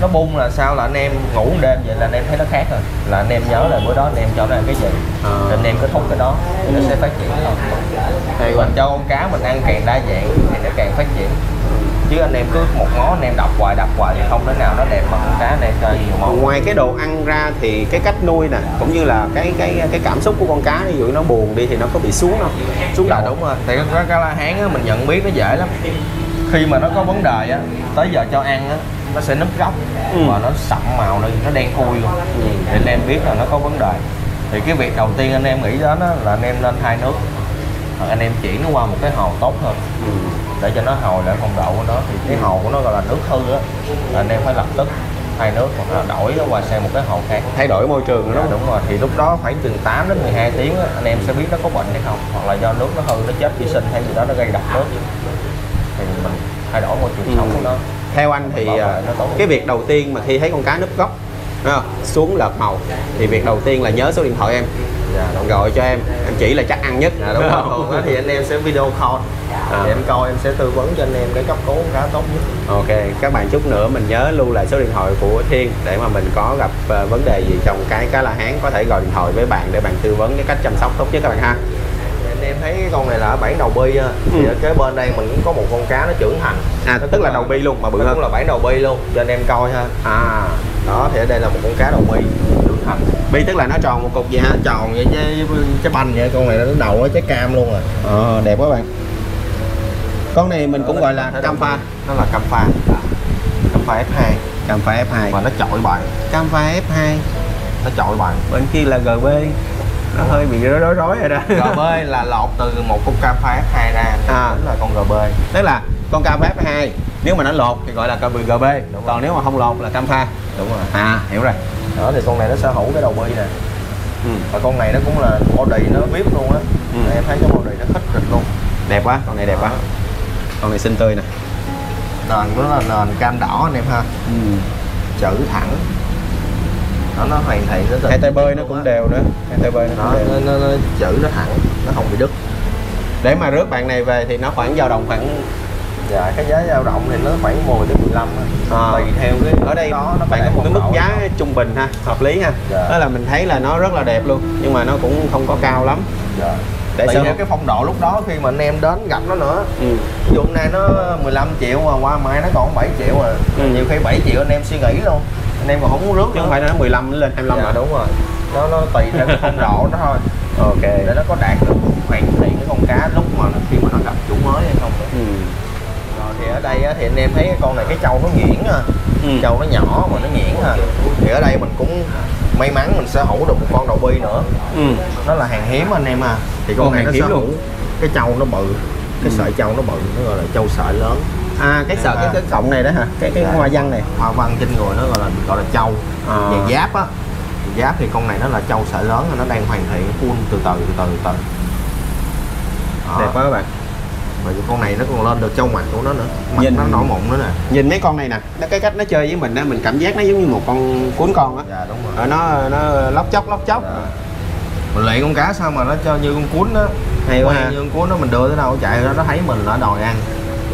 Nó bung là sao, là anh em ngủ một đêm vậy là anh em thấy nó khác rồi, là anh em nhớ là bữa đó anh em cho nó ăn cái gì, rồi anh em kết thúc cái đó thì nó sẽ phát triển thôi. Thì mình cho con cá mình ăn càng đa dạng thì nó càng phát triển. Chứ anh em cứ một ngó anh em đập hoài thì không thể nào nó đẹp bằng con cá anh em chơi nhiều món. Ngoài cái đồ ăn ra thì cái cách nuôi nè, cũng như là cái cảm xúc của con cá, ví dụ nó buồn đi thì nó có bị xuống không? Xuống đầu. Đúng rồi. Thì con cá la hán á, mình nhận biết nó dễ lắm. Khi mà nó có vấn đề á, tới giờ cho ăn á, nó sẽ nứt gốc và nó sậm màu lên, nó đen thui luôn. Thì anh em biết là nó có vấn đề. Thì cái việc đầu tiên anh em nghĩ đến á, là anh em nên thay nước, hoặc anh em chuyển nó qua một cái hồ tốt hơn, để cho nó hồi lại phong độ của nó. Thì cái hồ của nó gọi là nước hư á, là anh em phải lập tức thay nước hoặc là đổi nó qua sang một cái hồ khác, thay đổi môi trường nữa. Đúng rồi, thì lúc đó khoảng chừng 8 đến 12 tiếng á, anh em sẽ biết nó có bệnh hay không, hoặc là do nước nó hư, nó chết vi sinh hay gì đó, nó gây độc nước, thì mình thay đổi môi trường sống của nó. Theo anh thì cái việc đầu tiên mà khi thấy con cá núp gốc xuống lợt màu thì việc đầu tiên là nhớ số điện thoại em, gọi cho em chỉ là chắc ăn nhất. Đúng rồi. Thường đó thì anh em sẽ video call thì em coi, em sẽ tư vấn cho anh em cái cấp cứu con cá tốt nhất. Ok, các bạn chút nữa mình nhớ lưu lại số điện thoại của Thiên để mà mình có gặp vấn đề gì trong cái cá La Hán có thể gọi điện thoại với bạn để bạn tư vấn cái cách chăm sóc tốt nhất các bạn ha. Anh em thấy cái con này là ở bản đầu bi thì ở kế bên đây mình cũng có một con cá nó trưởng thành. Nó tức là đầu bi luôn mà bự hơn. Cũng là bản đầu bi luôn cho anh em coi ha. Đó thì ở đây là một con cá đầu bi trưởng thành. Bi tức là nó tròn một cục vậy ha? Tròn vậy trái banh vậy, con này nó đầu ở trái cam luôn đẹp quá bạn. Con này mình cũng gọi là cam pha. Nó là cam pha. Cam pha F2. Cam pha F2 mà nó chọi bài. Cam pha F2 nó chọi bài. Bên kia là GB, nó hơi bị rối rồi đó. GB là lột từ một con cam pha F2 ra, tính là con GB. Tức là con cam pha F2 nếu mà nó lột thì gọi là GB, còn nếu mà không lột là cam pha. Đúng rồi. Hiểu rồi. Đó thì con này nó sở hữu cái đầu bi nè. Và con này nó cũng là body nó vip luôn á. Em thấy cái body nó khích rịch luôn. Đẹp quá, con này đẹp quá. Con này xinh tươi nè. Nền của nó là nền cam đỏ anh em ha. Chữ thẳng. Nó hoàn thiện nó hai tay bơi nó cũng đều nữa. Hai tay bơi nó cũng đều. Nó chữ nó thẳng, nó không bị đứt. Để mà rước bạn này về thì nó khoảng dao động khoảng cái giá dao động thì nó khoảng 10 đến 15 tùy theo cái ở đây đó, nó bạn có một cái mức giá trung bình ha, hợp lý ha. Đó là mình thấy là nó rất là đẹp luôn nhưng mà nó cũng không có cao lắm. Để tùy theo cái phong độ lúc đó khi mà anh em đến gặp nó nữa. Ví dụ hôm nay nó 15 triệu mà qua mai nó còn 7 triệu à. Nhiều khi 7 triệu anh em suy nghĩ luôn, anh em còn không muốn rước chứ không phải nó 15 nó lên 25 mà. Đúng rồi, nó tùy theo cái phong độ nó thôi. Ok, để nó có đạt được hoàn thiện cái con cá lúc mà khi mà nó gặp chủ mới hay không. Rồi thì ở đây á, thì anh em thấy cái con này cái trâu nó nhuyễn trâu nó nhỏ mà nó nhuyễn thì ở đây mình cũng may mắn mình sở hữu được một con đầu bi nữa. Nó là hàng hiếm anh em thì con này nó sở hữu cái trâu nó bự, cái sợi trâu nó bự, nó gọi là trâu sợi lớn. Cái sợi cái cọng này đó hả? Cái hoa văn này, hoa văn trên người nó gọi là trâu. Về giáp á, giáp thì con này nó là trâu sợi lớn, nó đang hoàn thiện phun từ từ. Đẹp quá các bạn. Và con này nó còn lên được trâu mặt của nó nữa, mặt nó nổi mụn nữa nè. Nhìn mấy con này nè, cái cách nó chơi với mình á, mình cảm giác nó giống như một con cuốn con á. Dạ đúng rồi. Nó lóc chóc. Mình luyện con cá sao mà nó chơi như con cuốn đó. Hay quá ha. Như con cuốn đó, mình đưa tới đâu chạy nó thấy mình là đòi ăn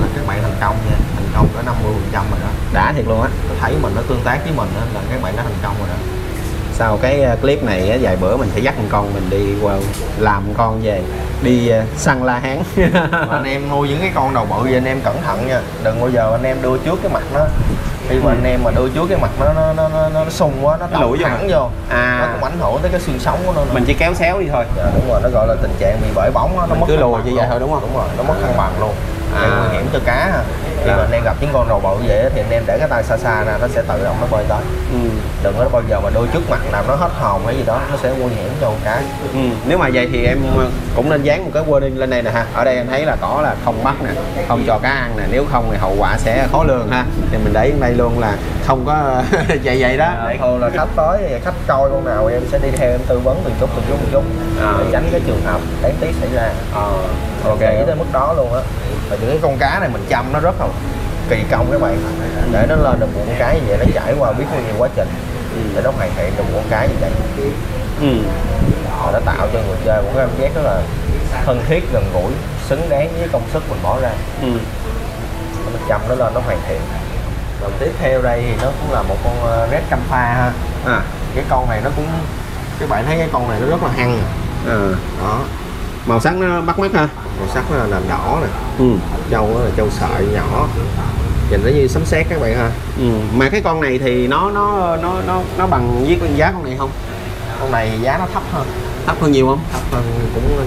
là các bạn thành công nha, thành công có 50% rồi đó. Đã thiệt luôn á. Nó thấy mình, nó tương tác với mình đó, là các bạn đã thành công rồi đó. Sau cái clip này vài bữa mình sẽ dắt con mình đi qua làm con về đi săn La Hán. Anh em nuôi những cái con đầu bự vậy anh em cẩn thận nha, đừng bao giờ anh em đưa trước cái mặt nó. Khi mà anh em mà đưa trước cái mặt nó sung quá, nó lủi thẳng vô nó cũng ảnh hưởng tới cái xương sống của nó nữa. Mình chỉ kéo xéo đi thôi. Đúng rồi, nó gọi là tình trạng bị bể bóng đó, nó mất cứ lùi như vậy thôi đúng không? Đúng rồi, nó mất thăng bằng luôn. Nguy hiểm cho cá khi mà anh em gặp những con đầu bự vậy thì anh em để cái tay xa ra, nó sẽ tự động nó bơi tới. Đừng có bao giờ mà đưa trước mặt làm nó hết hồn hay gì đó, nó sẽ nguy hiểm cho con cá. Nếu mà vậy thì em cũng nên dán một cái wording lên đây nè ha. Ở đây em thấy là có là không bắt nè, không cho cá ăn nè, nếu không thì hậu quả sẽ khó lường ha. Thì mình để đây luôn là không có vậy đó. Thường là khách tới, khách coi con nào em sẽ đi theo em tư vấn từng chút để tránh cái trường hợp đáng tiếc xảy ra. Ok, nghĩ tới mức đó luôn á. Và những cái con cá này mình chăm nó rất là kỳ công các bạn, để nó lên được một con cá như vậy, nó trải qua biết bao nhiêu quá trình để nó hoàn thiện được một con cá như vậy. Và nó tạo cho người chơi một cái cảm giác rất là thân thiết, gần gũi, xứng đáng với công sức mình bỏ ra. Mình chăm nó lên nó hoàn thiện. Và tiếp theo đây thì nó cũng là một con red cam pha ha. Cái con này nó cũng, các bạn thấy cái con này nó rất là hăng. Đó, màu sắc nó bắt mắt ha. Màu sắc nó là nền đỏ nè. Trâu nó là trâu sợi nhỏ, nhìn nó như sấm sét các bạn ha. Mà cái con này thì nó bằng với con giá con này không? Con này giá nó thấp hơn nhiều không? Thấp hơn cũng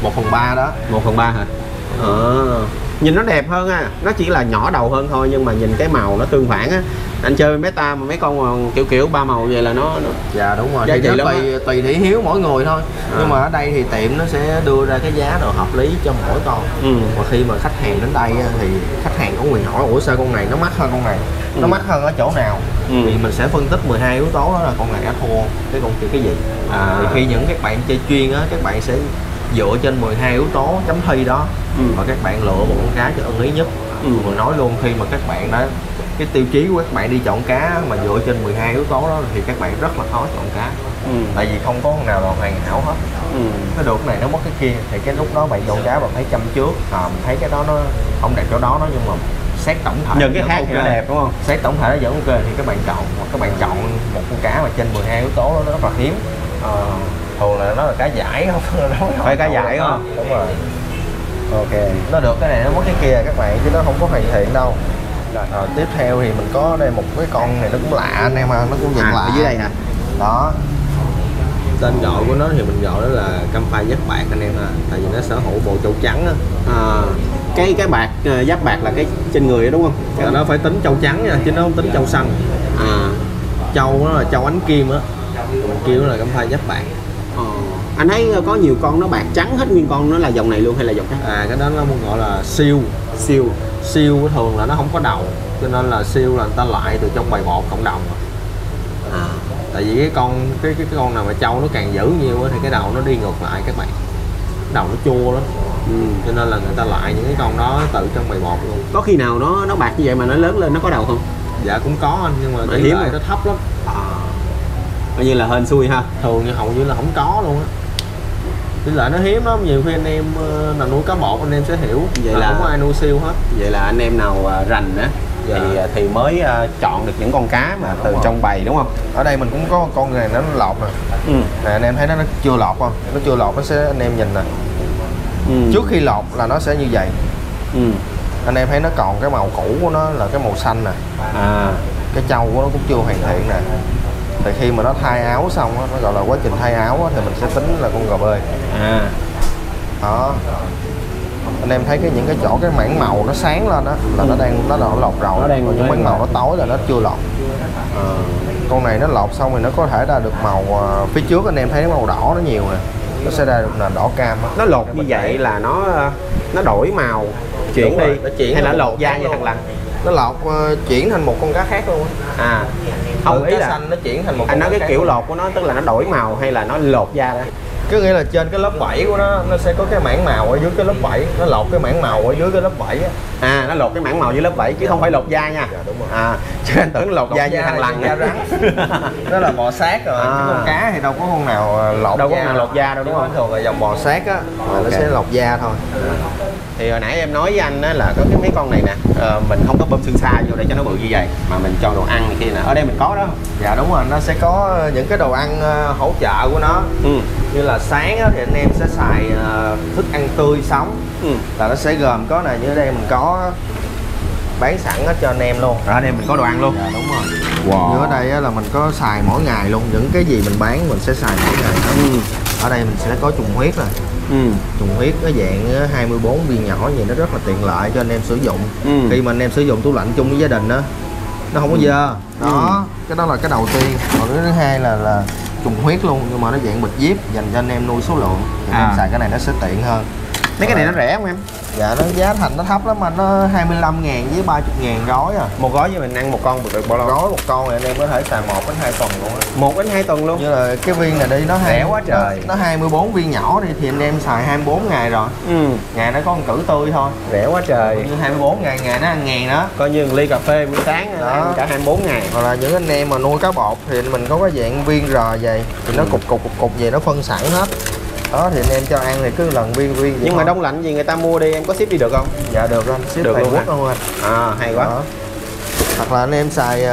1/3 đó. 1/3 hả? Nhìn nó đẹp hơn á, nó chỉ là nhỏ đầu hơn thôi, nhưng mà nhìn cái màu nó tương phản á. Anh chơi beta mà mấy con mà kiểu ba màu vậy là nó dạ đúng rồi, giá thì trị nó lắm tùy thị hiếu mỗi người thôi. Nhưng mà ở đây thì tiệm nó sẽ đưa ra cái giá độ hợp lý cho mỗi con. Và khi mà khách hàng đến đây á, thì khách hàng có quyền hỏi ủa sao con này nó mắc hơn con này, nó mắc hơn ở chỗ nào, thì mình sẽ phân tích 12 yếu tố đó là con này đã thua cái gì. Thì khi những các bạn chơi chuyên á, các bạn sẽ dựa trên 12 yếu tố chấm thi đó và các bạn lựa một con cá cho ưng ý nhất. Mình nói luôn, khi mà các bạn đã cái tiêu chí của các bạn đi chọn cá mà dựa trên 12 yếu tố đó thì các bạn rất là khó chọn cá. Tại vì không có con nào là hoàn hảo hết. Nó được cái này nó mất cái kia, thì cái lúc đó bạn chọn cá bạn thấy chăm trước, mình thấy cái đó nó không đẹp chỗ đó nhưng mà xét tổng thể những cái khác thì nó đẹp đúng không? Xét tổng thể nó vẫn ok thì các bạn chọn, hoặc các bạn chọn một con cá mà trên 12 yếu tố đó nó rất là hiếm. Thường là nó là cá giải không? Phải cá giải không? Đúng rồi. Ok, nó được cái này nó mất cái kia các bạn, chứ nó không có hoàn thiện đâu. Tiếp theo thì mình có đây một cái con này nó cũng lạ anh em, nó cũng dạng lạ ở dưới đây hả? Đó, tên gọi của nó thì mình gọi đó là cam phai giáp bạc anh em à, tại vì nó sở hữu bộ trâu trắng á. Cái bạc giáp bạc là cái trên người đó đúng không? Nó phải tính trâu trắng nha, chứ nó không tính trâu xanh. Trâu nó là trâu ánh kim á, mình kêu nó là cam phai giáp bạc. Anh thấy có nhiều con nó bạc trắng hết nguyên con, nó là dòng này luôn hay là dòng khác? Cái đó nó gọi là siêu thường là nó không có đầu, cho nên là siêu là người ta loại từ trong bầy bột cộng đồng. Tại vì cái con nào mà trâu nó càng dữ nhiều thì cái đầu nó đi ngược lại các bạn, đầu nó chua lắm. Cho nên là người ta loại những cái con đó từ trong bầy bột luôn. Có khi nào nó bạc như vậy mà nó lớn lên nó có đầu không? Dạ cũng có anh, nhưng mà tỷ hiếm lệ nó thấp lắm. Coi như là hên xui ha. Thường như hầu như là không có luôn á, tỷ lệ nó hiếm lắm. Nhiều khi anh em là nuôi cá bột anh em sẽ hiểu vậy là không có ai nuôi siêu hết. Vậy là anh em nào rành á thì mới chọn được những con cá mà từ trong bầy đúng không? Ở đây mình cũng có con này nó lọt nè. Nè anh em thấy nó chưa lọt không? Nó chưa lọt nó sẽ, anh em nhìn nè. Trước khi lọt là nó sẽ như vậy. Anh em thấy nó còn cái màu cũ của nó là cái màu xanh nè. Cái trâu của nó cũng chưa hoàn thiện nè. Thì khi mà nó thay áo xong đó, nó gọi là quá trình thay áo đó, thì mình sẽ tính là con gò bê. Đó, anh em thấy những cái chỗ cái mảng màu nó sáng lên đó là nó đã lọt rồi, còn những mảng màu nó tối là nó chưa lọt. Con này nó lọt xong thì nó có thể ra được màu phía trước anh em thấy màu đỏ nó nhiều nè, nó sẽ ra được là đỏ cam đó. Nó lột như vậy là nó đổi màu chuyển đi hay là lột da như thằng lằn? Nó lọt chuyển thành một con cá khác luôn á. Không, ý là xanh nó chuyển thành một anh nói cái kiểu luôn. lột của nó tức là nó đổi màu hay là nó lột da đó? Có nghĩa là trên cái lớp vảy của nó sẽ có cái mảng màu ở dưới cái lớp vảy, nó lột cái mảng màu ở dưới cái lớp vảy á. Nó lột cái mảng màu dưới lớp vảy chứ không phải lột da nha. Dạ, đúng rồi. Chứ anh tưởng lột da như thằng lằn da rắn. Nó là bò sát rồi, chứ con cá thì đâu có con nào lột đâu da, có con nào lột da đâu đúng không? Thường là dòng bò sát á nó sẽ lột da thôi. Thì hồi nãy em nói với anh á là có mấy con này nè, mình không có bơm xương xa vô để cho nó bự như vậy mà mình cho đồ ăn này kia nè, ở đây mình có đó. Dạ đúng rồi, nó sẽ có những cái đồ ăn hỗ trợ của nó. Như là sáng á, thì anh em sẽ xài thức ăn tươi sống. Là nó sẽ gồm có này, như ở đây mình có bán sẵn hết cho anh em luôn. Ở đây mình có đồ ăn luôn. Dạ đúng rồi. Như ở đây á, là mình có xài mỗi ngày luôn, những cái gì mình bán mình sẽ xài mỗi ngày. Ở đây mình sẽ có trùng huyết này. Trùng huyết có dạng 24 viên nhỏ vậy, nó rất là tiện lợi cho anh em sử dụng. Khi mà anh em sử dụng tủ lạnh chung với gia đình đó, nó không có dơ. Đó, cái đó là cái đầu tiên. Còn cái thứ hai là trùng huyết luôn, nhưng mà nó dạng bịch zip dành cho anh em nuôi số lượng. Thì anh em xài cái này nó sẽ tiện hơn. Mấy cái này nó rẻ không em? Dạ nó giá thành nó thấp lắm, mà nó 25.000 với 30.000 gói à. Một gói với mình ăn một con được bao lâu? Gói một con thì anh em có thể xài 1 đến 2 tuần luôn á. 1 đến 2 tuần luôn. Như là cái viên này đi nó rẻ quá trời. Nó 24 viên nhỏ đi thì anh em xài 24 ngày rồi. Ngày nó có một cử tươi thôi. Rẻ quá trời. Như 24 ngày nó ăn ngàn đó. Coi như ly cà phê buổi sáng đó. Ăn cả 24 ngày. Hoặc là những anh em mà nuôi cá bột thì mình có cái dạng viên rờ vậy thì nó cục vậy, nó phân sẵn hết. Đó thì anh em cho ăn thì cứ lần viên. Nhưng mà đông lạnh gì người ta mua đi em có ship đi được không? Dạ được anh, ship được toàn quốc luôn anh. Hay quá. Đó. Hoặc là anh em xài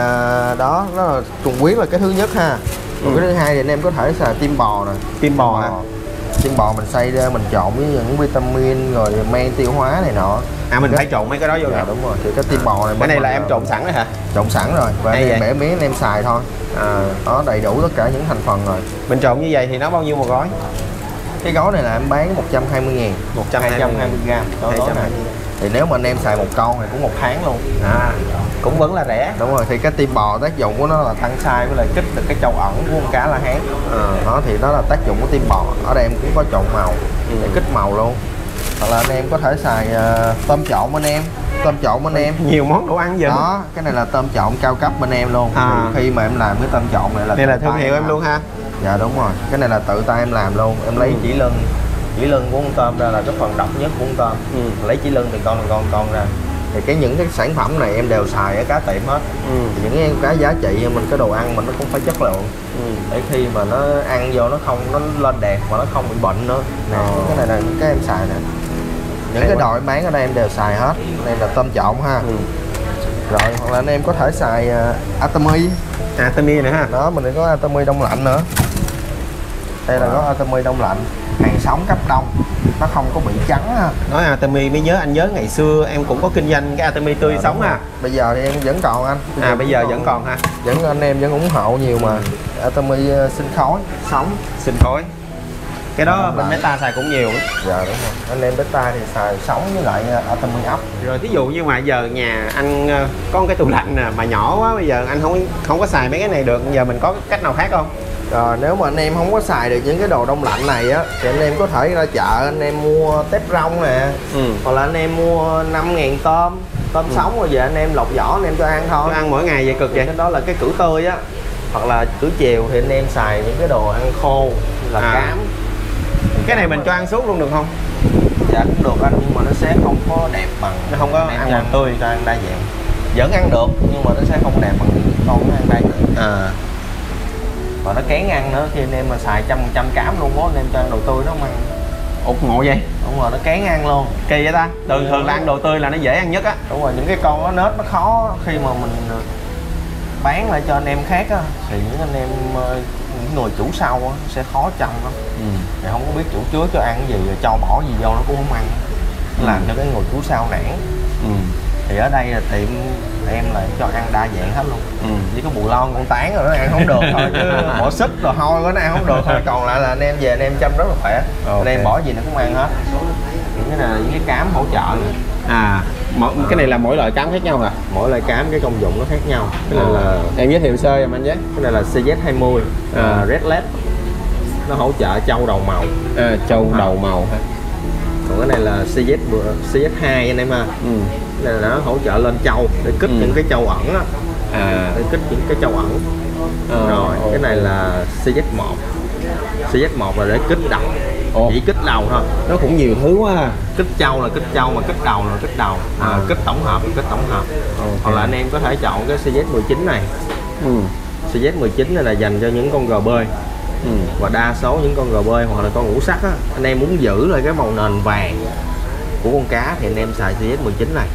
đó là trùng huyết là cái thứ nhất ha. Còn cái thứ hai thì anh em có thể xài tim bò nè. Tim bò hả? Tim bò mình xay ra mình trộn với những vitamin rồi men tiêu hóa này nọ. Mình phải trộn mấy cái đó vô. Dạ đúng rồi. Thì cái tim bò này cái này là em trộn sẵn rồi hả? Trộn sẵn rồi và anh em bẻ miếng anh em xài thôi. Đó đầy đủ tất cả những thành phần rồi. Mình trộn như vậy thì nó bao nhiêu một gói? Cái gói này là em bán 120.000, 120g. Thì nếu mà anh em xài một con thì cũng 1 tháng luôn. Cũng vẫn là rẻ. Đúng rồi, thì cái tim bò tác dụng của nó là tăng size với lại kích được cái châu ẩn của con cá La Hán. Đó thì đó là tác dụng của tim bò. Ở đây em cũng có trộn màu để kích màu luôn. Hoặc là anh em có thể xài tôm trộn bên em. Tôm trộn bên em nhiều món đồ ăn giờ. Đó, cái này là tôm trộn cao cấp bên em luôn. Khi mà em làm cái tôm trộn này là đây là thương hiệu em luôn ha. Dạ đúng rồi, cái này là tự tay em làm luôn. Em lấy chỉ lưng của con tôm ra là cái phần độc nhất của con tôm. Lấy chỉ lưng từ con ra. Thì những cái sản phẩm này em đều xài ở cá tiệm hết. Những cái cá giá trị mình, cái đồ ăn mình nó cũng phải chất lượng. Để khi mà nó ăn vô nó lên đẹp mà nó không bị bệnh nữa. Nè, cái này là những cái em xài nè. Những cái đồ em bán ở đây em đều xài hết. Đây là tôm trộn ha. Rồi hoặc là anh em có thể xài Atami. Atami nữa ha. Đó, mình có Atami đông lạnh nữa. Đây là có Atami đông lạnh, hàng sống cấp đông, nó không có bị trắng ha. Nói Atami mới nhớ, anh nhớ ngày xưa em cũng có kinh doanh cái Atami tươi sống ha. Bây giờ thì em vẫn còn anh. Bây giờ vẫn còn ha. Vẫn anh em vẫn ủng hộ nhiều mà. Atami sinh khói, sống, sinh khói. Cái đó bên Beta xài cũng nhiều. Dạ đúng rồi. Anh em Beta thì xài sống với lại Atami ốc. Rồi ví dụ như mà giờ nhà anh có cái tủ lạnh nè mà nhỏ quá, bây giờ anh không có xài mấy cái này được, giờ mình có cách nào khác không? Rồi nếu mà anh em không có xài được những cái đồ đông lạnh này á thì anh em có thể ra chợ anh em mua tép rong nè. Hoặc là anh em mua 5.000 tôm sống rồi về anh em lọc vỏ anh em cho ăn thôi. Cho ăn mỗi ngày vậy cực vậy? Cái đó là cái cử tươi á. Hoặc là cử chiều thì anh em xài những cái đồ ăn khô là cám. Cái này mình cho ăn suốt luôn được không? Dạ cũng được anh, nhưng mà nó sẽ không có đẹp bằng, nó không có ăn tươi, cho ăn đa dạng. Vẫn ăn được nhưng mà nó sẽ không đẹp bằng con nó ăn đa dạng. Và nó kén ăn nữa, khi anh em mà xài 100% cám luôn bố anh em cho ăn đồ tươi nó không ăn. Ngộ vậy? Đúng rồi, nó kén ăn luôn. Kỳ vậy ta? Thường là ăn đồ tươi là nó dễ ăn nhất á. Đúng rồi, những cái con nó nết nó khó khi mà mình bán lại cho anh em khác á, thì những anh em những người chủ sau á sẽ khó chăm lắm. Thì không có biết chủ trước cho ăn cái gì rồi cho bỏ gì vô nó cũng không ăn. Làm cho cái người chủ sau nản. Thì ở đây là tiệm em là cho ăn đa dạng hết luôn. Chỉ có bù lon con tán rồi nó ăn không được thôi, chứ bỏ xích rồi hôi nó ăn không được thôi. Còn lại là anh em về anh em chăm rất là khỏe. Anh em bỏ gì nó cũng ăn hết. Những cái này là những cái cám hỗ trợ này. Cái này là mỗi loại cám khác nhau hả? Mỗi loại cám cái công dụng nó khác nhau. Cái này là em giới thiệu sơ giùm anh với. Cái này là CZ20 Red LED. Nó hỗ trợ trâu đầu màu. Trâu đầu màu ha. Còn cái này là CZ2 anh em ha. Cái này là nó hỗ trợ lên trâu để kích những cái trâu ẩn á. Để kích những cái trâu ẩn. Rồi cái này là CZ1. CZ1 là để kích đầu. Chỉ kích đầu thôi. Nó cũng nhiều thứ quá ha. Kích trâu là kích trâu, mà kích đầu là kích đầu. Kích tổng hợp là kích tổng hợp. Hoặc là anh em có thể chọn cái CZ19 này. CZ19 này là dành cho những con gò bơi. Và đa số những con gò bơi hoặc là con ngũ sắc á, anh em muốn giữ lại cái màu nền vàng của con cá thì anh em xài CZ19 này.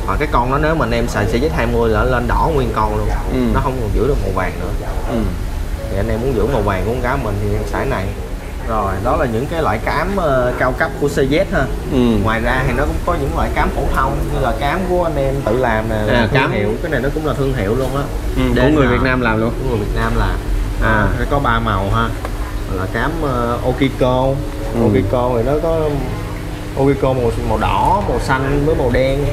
Hoặc cái con đó nếu mà anh em xài CZ20 là lên đỏ nguyên con luôn. Nó không còn giữ được màu vàng nữa. Thì anh em muốn giữ màu vàng của con cá mình thì em xài này. Rồi đó là những cái loại cám cao cấp của CZ ha. Ngoài ra thì nó cũng có những loại cám phổ thông như là cám của anh em tự làm nè, thương hiệu. Cái này nó cũng là thương hiệu luôn á. Của người Việt Nam làm luôn. Của người Việt Nam làm. Nó có 3 màu ha. Là cám Okiko. Okiko thì nó có Okiko màu đỏ, màu xanh với màu đen.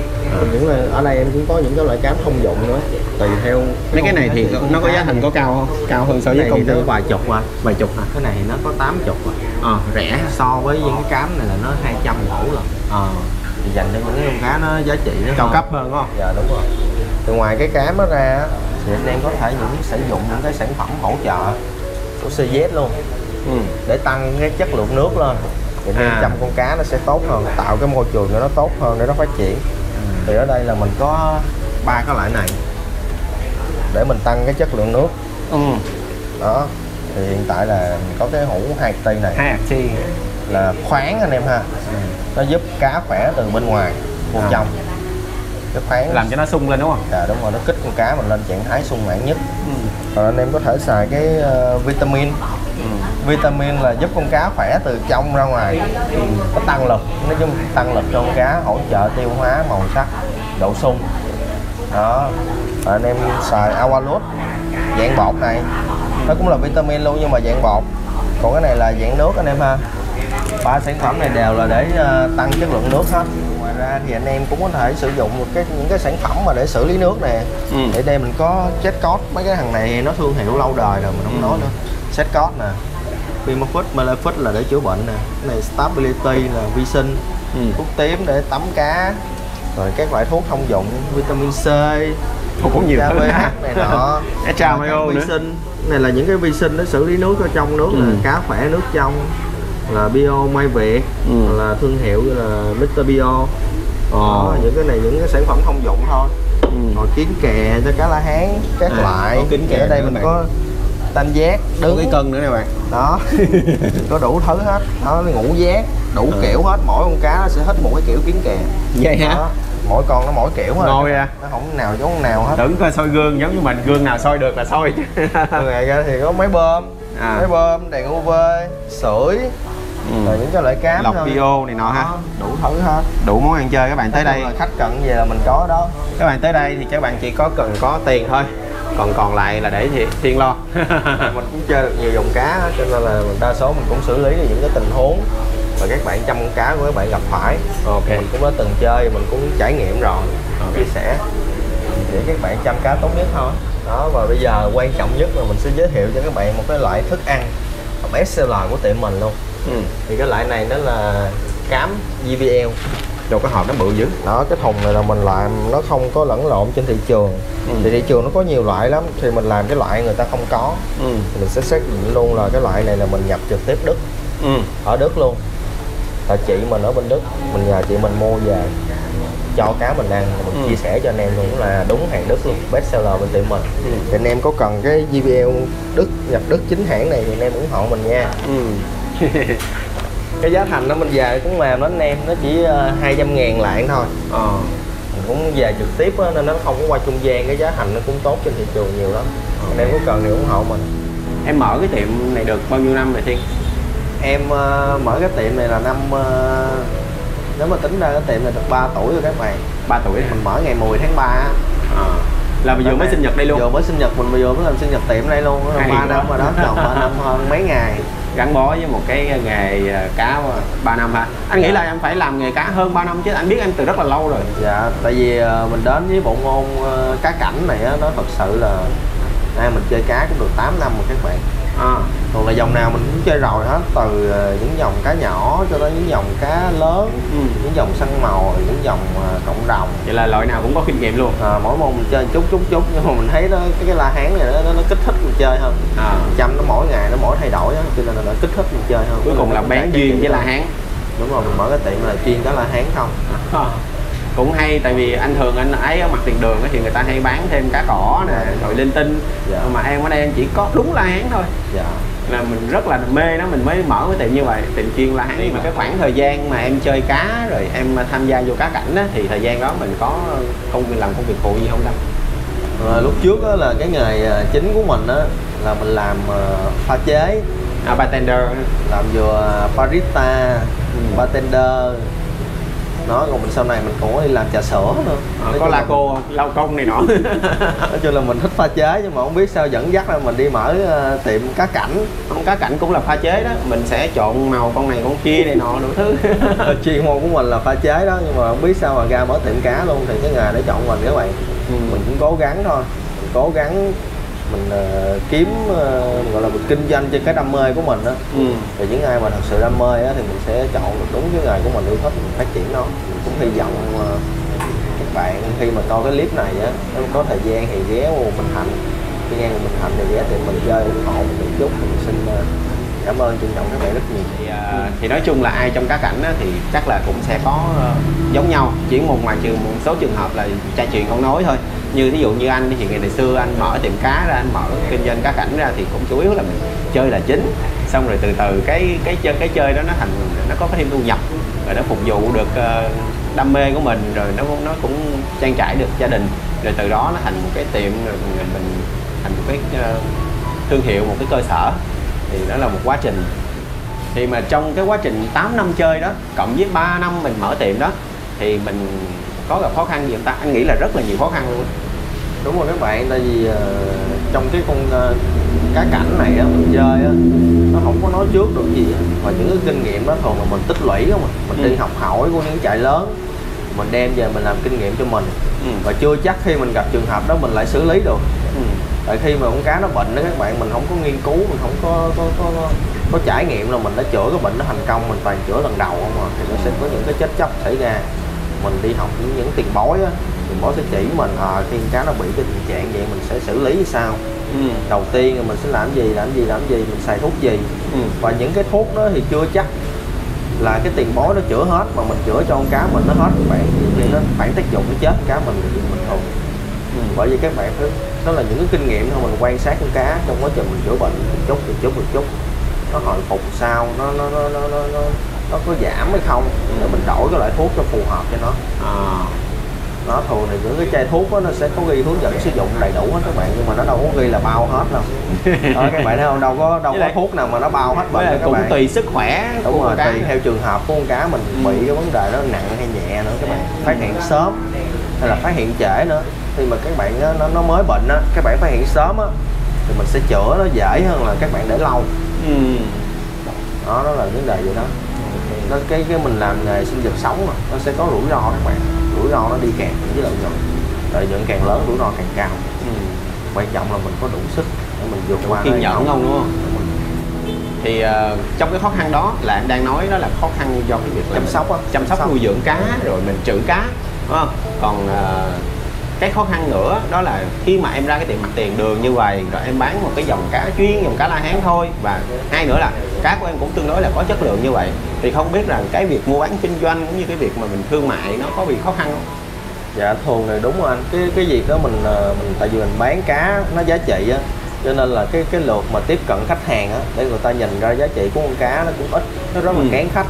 Những là ở đây em cũng có những cái loại cám thông dụng nữa. Tùy theo mấy cái này thì nó có giá thành có cao không? Cao hơn so với công ty? Vài chục à. Vài chục hả? Cái này thì nó có 80 à. Rẻ so với những cái cám này là nó 200 đổ lần. Thì dành cho những con cá nó giá trị nó cao cấp hơn đúng không? Dạ đúng rồi. Từ ngoài cái cám đó ra thì anh em có thể sử dụng những cái sản phẩm hỗ trợ của CZ luôn. Để tăng cái chất lượng nước lên. Thì nên chăm con cá nó sẽ tốt hơn, tạo cái môi trường cho nó tốt hơn để nó phát triển. Thì ở đây là mình có 3 cái loại này để mình tăng cái chất lượng nước. Đó. Thì hiện tại là mình có cái hũ 2T này. 2T là khoáng anh em ha. Nó giúp cá khỏe từ bên ngoài vô trong. Cái khoáng làm cho nó sung lên đúng không? Dạ đúng rồi, nó kích con cá mình lên trạng thái sung mãn nhất. Rồi anh em có thể xài cái vitamin. Vitamin là giúp con cá khỏe từ trong ra ngoài. Nó tăng lực, nói chung tăng lực cho con cá, hỗ trợ tiêu hóa, màu sắc, độ sung. Đó. Rồi anh em xài Aqualud dạng bột này. Nó cũng là vitamin luôn nhưng mà dạng bột. Còn cái này là dạng nước anh em ha. 3 sản phẩm này đều là để tăng chất lượng nước hết. Ngoài ra thì anh em cũng có thể sử dụng những cái sản phẩm mà để xử lý nước nè. Để đây mình có Jetcoat, mấy cái thằng này nó thương hiệu lâu đời rồi mình không nói nữa. Jetcoat nè, Primafit, Malefic là để chữa bệnh nè, cái này Stability là vi sinh, thuốc tím để tắm cá, rồi các loại thuốc thông dụng, vitamin C, cũng nhiều thứ pH này nọ, vi sinh. Này là những cái vi sinh để xử lý nước ở trong nước, là cá khỏe nước trong, là Bio Mai Việt, là thương hiệu là Mr. Bio. Đó, những cái này những cái sản phẩm thông dụng thôi. Rồi kiến kè cho cá la hán các loại. Kiến kè ở đây mình có tam giác đứng, cái cân nữa nè bạn. Đó có đủ thứ hết đó, ngũ giác đủ kiểu hết, mỗi con cá nó sẽ hết một cái kiểu kiến kè. Vậy hả? Mỗi con nó mỗi kiểu thôi. Ngồi à? Nó không nào giống nào hết. Tưởng coi soi gương giống như mình, gương nào soi được là soi chứ. Ngày ra thì có máy bơm, đèn UV, sưởi, rồi những cái loại cám lọc bio này nọ ha, đủ thứ hết, đủ món ăn chơi. Các bạn tới đây, khách cần về là mình có đó. Các bạn tới đây thì các bạn chỉ có cần có tiền thôi, còn lại là để Thiên lo. Mình cũng chơi được nhiều dòng cá, cho nên là đa số mình cũng xử lý được những cái tình huống và các bạn chăm con cá của các bạn gặp phải. Mình cũng đã từng chơi, mình cũng trải nghiệm rồi, chia sẻ để các bạn chăm cá tốt nhất thôi. Đó, và bây giờ quan trọng nhất là mình sẽ giới thiệu cho các bạn một cái loại thức ăn best seller của tiệm mình luôn. Thì cái loại này nó là cám JBL. Rồi cái hộp nó bự dữ. Đó, cái thùng này là mình làm nó không có lẫn lộn trên thị trường. Thì thị trường nó có nhiều loại lắm, thì mình làm cái loại người ta không có. Thì mình sẽ xác định luôn là cái loại này là mình nhập trực tiếp Đức, ở Đức luôn. Là chị mình ở bên Đức, mình nhờ chị mình mua về cho cá mình ăn, mình chia sẻ cho anh em luôn, là đúng hàng Đức luôn, best seller bên tiệm mình. Thì anh em có cần cái JBL Đức, nhập Đức chính hãng này thì anh em ủng hộ mình nha. Cái giá thành nó mình về cũng làm đó anh em, nó chỉ 200.000 lạng thôi. Mình cũng về trực tiếp đó, nên nó không có qua trung gian, cái giá thành nó cũng tốt trên thị trường nhiều lắm. Anh em có cần thì ủng hộ mình. Em mở cái tiệm này được bao nhiêu năm rồi Thiên? Em mở cái tiệm này là năm, nếu mà tính ra cái tiệm này được 3 tuổi rồi các bạn. 3 tuổi mình mở ngày 10 tháng 3 là bây giờ mới sinh nhật đây luôn. Vừa mới sinh nhật mình, bây giờ mới làm sinh nhật tiệm đây luôn. 3 năm rồi đó, tròn 3 năm hơn mấy ngày. Gắn bó với một cái nghề cá 3 năm hả? Anh nghĩ là em phải làm nghề cá hơn 3 năm chứ, anh biết em từ rất là lâu rồi. Dạ, tại vì mình đến với bộ môn cá cảnh này á, nó thật sự là mình chơi cá cũng được 8 năm rồi các bạn. Còn là dòng nào mình cũng chơi rồi hết, từ những dòng cá nhỏ cho tới những dòng cá lớn, những dòng săn màu, những dòng cộng đồng. Vậy là loại nào cũng có kinh nghiệm luôn. Mỗi môn mình chơi chút nhưng mà mình thấy cái la hán này nó kích thích mình chơi hơn. Chăm nó mỗi ngày nó mỗi thay đổi á, cho nên là nó kích thích mình chơi hơn. Cuối cùng là bén duyên với la hán. Đúng rồi, mình mở cái tiệm là chuyên cá la hán không. Cũng hay, tại vì anh thường anh ấy ở mặt tiền đường thì người ta hay bán thêm cá cỏ nè, rồi linh tinh. Mà em ở đây em chỉ có đúng la hán thôi. Là mình rất là mê nó, mình mới mở cái tiệm như vậy, tiệm chuyên la hán. Mà cái khoảng thời gian mà em chơi cá rồi em tham gia vô cá cảnh á, thì thời gian đó mình có công việc phụ gì không ta? Lúc trước á, là cái nghề chính của mình á là mình làm pha chế, bartender, làm vừa barista, bartender. Nó còn mình sau này mình cũng có đi làm trà sữa nữa. Có la cô lao công này nọ. Nói chung là mình thích pha chế, nhưng mà không biết sao dẫn dắt là mình đi mở tiệm cá cảnh. Cá cảnh cũng là pha chế đó, mình sẽ trộn màu con này con kia này nọ đủ thứ. Chuyên môn của mình là pha chế đó, nhưng mà không biết sao mà ra mở tiệm cá luôn. Thì cái nghề để chọn mình các bạn. Mình cũng cố gắng thôi, mình cố gắng mình kiếm, gọi là mình kinh doanh trên cái đam mê của mình đó. Thì những ai mà thật sự đam mê á, thì mình sẽ chọn được đúng cái nghề của mình yêu thích, mình phát triển nó. Mình cũng hy vọng các bạn khi mà coi cái clip này á, nếu có thời gian thì ghé vô Bình Thạnh, khi nghe Bình Thạnh thì ghé tiệm mình chơi ủng hộ mình một chút. Mình xin cảm ơn trân trọng các bạn rất nhiều. Thì nói chung là ai trong cá cảnh á, thì chắc là cũng sẽ có giống nhau, chỉ một số trường hợp là trai truyền con nói thôi. Như ví dụ như anh thì ngày xưa anh mở tiệm cá ra, anh mở kinh doanh cá cảnh ra thì cũng chủ yếu là mình chơi là chính, xong rồi từ từ cái chơi đó nó có thêm thu nhập, rồi nó phục vụ được đam mê của mình, rồi nó cũng trang trải được gia đình, rồi từ đó nó thành một cái tiệm, rồi mình thành một cái thương hiệu, một cái cơ sở. Thì đó là một quá trình. Thì mà trong cái quá trình 8 năm chơi đó cộng với 3 năm mình mở tiệm đó thì mình có gặp khó khăn gì không ta? Anh nghĩ là rất là nhiều khó khăn luôn. Đúng rồi các bạn, tại vì trong cái con cá cảnh này á, mình chơi á, nó không có nói trước được gì á. Và những cái kinh nghiệm đó thường là mình tích lũy không à. Mình đi học hỏi của những trại lớn, mình đem về mình làm kinh nghiệm cho mình. Và chưa chắc khi mình gặp trường hợp đó mình lại xử lý được. Tại khi mà con cá nó bệnh đó các bạn, mình không có nghiên cứu, mình không có trải nghiệm là mình đã chữa cái bệnh nó thành công, mình toàn chữa lần đầu không à, thì nó sẽ có những cái chết chóc xảy ra. Mình đi học những tiền bối á, tiền bối sẽ chỉ mình khi cá nó bị cái tình trạng vậy mình sẽ xử lý như sao. Đầu tiên mình sẽ làm gì, mình xài thuốc gì. Và những cái thuốc đó thì chưa chắc là cái tiền bối nó chữa hết, mà mình chữa cho con cá mình nó hết các bạn, thì nó phản tác dụng nó chết cá mình thì mình thường. Bởi vì các bạn phải, đó là những cái kinh nghiệm thôi, mình quan sát con cá trong quá trình mình chữa bệnh một chút nó hồi phục sao, nó có giảm hay không, để mình đổi cái loại thuốc cho phù hợp cho nó. Nó thường thì những cái chai thuốc đó, nó sẽ có ghi hướng dẫn sử dụng đầy đủ hết các bạn, nhưng mà nó đâu có ghi là bao hết đâu. Đó, các bạn thấy không, đâu có thuốc nào mà nó bao hết bệnh các cũng bạn. tùy sức khỏe. Đúng rồi, tùy theo trường hợp của con cá mình bị cái vấn đề đó nặng hay nhẹ nữa các bạn. Phát hiện sớm hay là phát hiện trễ nữa. Khi mà các bạn nó mới bệnh á, các bạn phát hiện sớm á thì mình sẽ chữa nó dễ hơn là các bạn để lâu. Đó là vấn đề vậy đó. Nó cái mình làm nghề sinh vật sống mà nó sẽ có rủi ro các bạn, rủi ro nó đi kèm với lợi nhuận càng lớn rủi ro càng cao. Quan trọng là mình có đủ sức để mình vượt qua. Kiên nhẫn không, đúng không? Thì trong cái khó khăn đó là em đang nói đó là khó khăn do cái việc chăm sóc nuôi dưỡng cá rồi mình trữ cá, đúng không? Còn cái khó khăn nữa đó là khi mà em ra cái tiệm mặt tiền đường như vậy rồi em bán một cái dòng cá chuyên, dòng cá La Hán thôi, và hai nữa là cá của em cũng tương đối là có chất lượng như vậy, thì không biết rằng cái việc mua bán kinh doanh cũng như cái việc mà mình thương mại nó có bị khó khăn không? Dạ thường thì đúng rồi anh, cái việc đó mình tại vì mình bán cá nó giá trị á, cho nên là cái lượt mà tiếp cận khách hàng á để người ta nhìn ra giá trị của con cá nó cũng ít, nó rất là kén khách.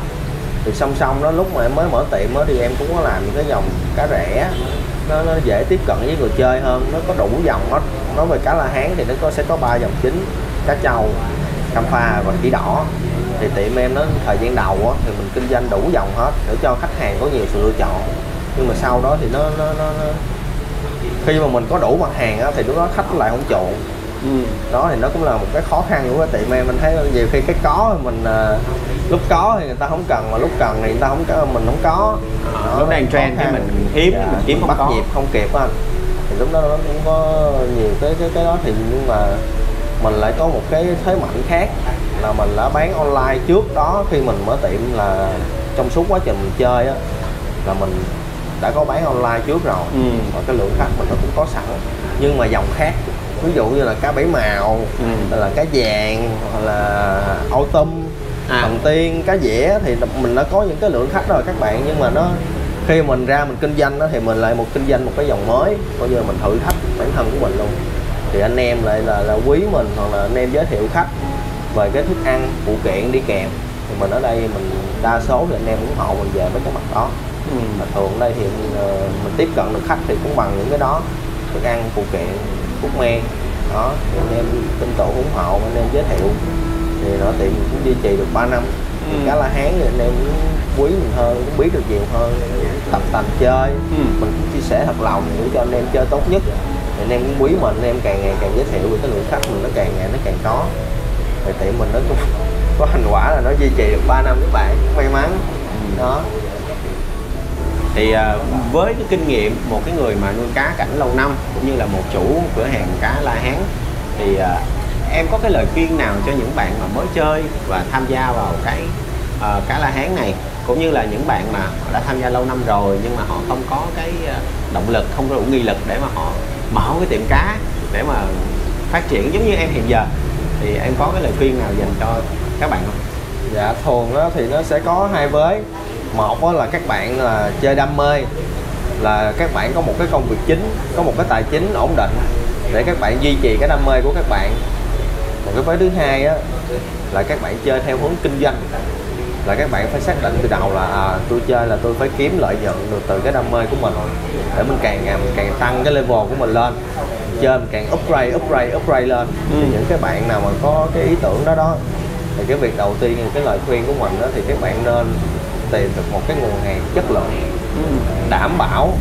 Thì song song đó lúc mà em mới mở tiệm á thì em cũng có làm những cái dòng cá rẻ, nó dễ tiếp cận với người chơi hơn, nó có đủ dòng hết. Nói về cá La Hán thì nó sẽ có 3 dòng chính: cá trâu, cam pha và khỉ đỏ. Thì tiệm em nó thời gian đầu á thì mình kinh doanh đủ dòng hết để cho khách hàng có nhiều sự lựa chọn. Nhưng mà sau đó thì nó khi mà mình có đủ mặt hàng á thì lúc đó khách lại không chuộng. Đó thì nó cũng là một cái khó khăn của cái tiệm em. Mình thấy nhiều khi cái có mình lúc có thì người ta không cần, mà lúc cần thì người ta không có, mình không có. Lúc đang trend thì mình hiếm, mình kiếm không bắt có, nhịp không kịp anh. Thì lúc đó nó cũng có nhiều cái đó, thì nhưng mà mình lại có một cái thế mạnh khác là mình đã bán online trước đó. Khi mình mở tiệm là trong suốt quá trình mình chơi á là mình đã có bán online trước rồi. Và cái lượng khách mình nó cũng có sẵn, nhưng mà dòng khác, ví dụ như là cá bảy màu, hay là cá vàng, hoặc là autumn, thần tiên, cá dẻ, thì mình đã có những cái lượng khách rồi các bạn. Nhưng mà nó khi mình ra mình kinh doanh đó, thì mình lại kinh doanh một cái dòng mới, coi như là mình thử thách bản thân của mình luôn. Thì anh em lại là quý mình, hoặc là anh em giới thiệu khách về cái thức ăn phụ kiện đi kèm, thì mình ở đây mình đa số thì anh em ủng hộ mình về với cái mặt đó. Mà thường ở đây thì mình tiếp cận được khách thì cũng bằng những cái đó: thức ăn, phụ kiện, thuốc men đó. Thì anh em tin tưởng ủng hộ, anh em giới thiệu thì nó tiệm cũng duy trì được 3 năm. Cá La Hán thì anh em cũng quý mình hơn, cũng biết được nhiều hơn, tập tành chơi. Mình cũng chia sẻ thật lòng để cho anh em chơi tốt nhất. Thì anh em cũng quý mình, anh em càng ngày càng giới thiệu về cái lượng khách mình nó càng ngày nó càng có. Thì tiệm mình nó cũng có thành quả là nó duy trì được 3 năm các bạn, may mắn đó. Thì với cái kinh nghiệm một cái người mà nuôi cá cảnh lâu năm cũng như là một chủ cửa hàng cá La Hán, thì em có cái lời khuyên nào cho những bạn mà mới chơi và tham gia vào cái cá La Hán này, cũng như là những bạn mà họ đã tham gia lâu năm rồi nhưng mà họ không có cái động lực, không có đủ nghị lực để mà họ mở cái tiệm cá để mà phát triển giống như em hiện giờ, thì em có cái lời khuyên nào dành cho các bạn không? Dạ thường đó thì nó sẽ có hai vế. Một là các bạn là chơi đam mê, là các bạn có một cái công việc chính, có một cái tài chính ổn định để các bạn duy trì cái đam mê của các bạn. Một cái vế thứ hai á là các bạn chơi theo hướng kinh doanh, là các bạn phải xác định từ đầu là tôi chơi là tôi phải kiếm lợi nhuận được từ cái đam mê của mình, để mình càng ngày mình càng tăng cái level của mình lên, chơi mình càng upgrade lên. Thì những cái bạn nào mà có cái ý tưởng đó thì cái việc đầu tiên, cái lời khuyên của mình đó, thì các bạn nên tìm được một cái nguồn hàng chất lượng, đảm bảo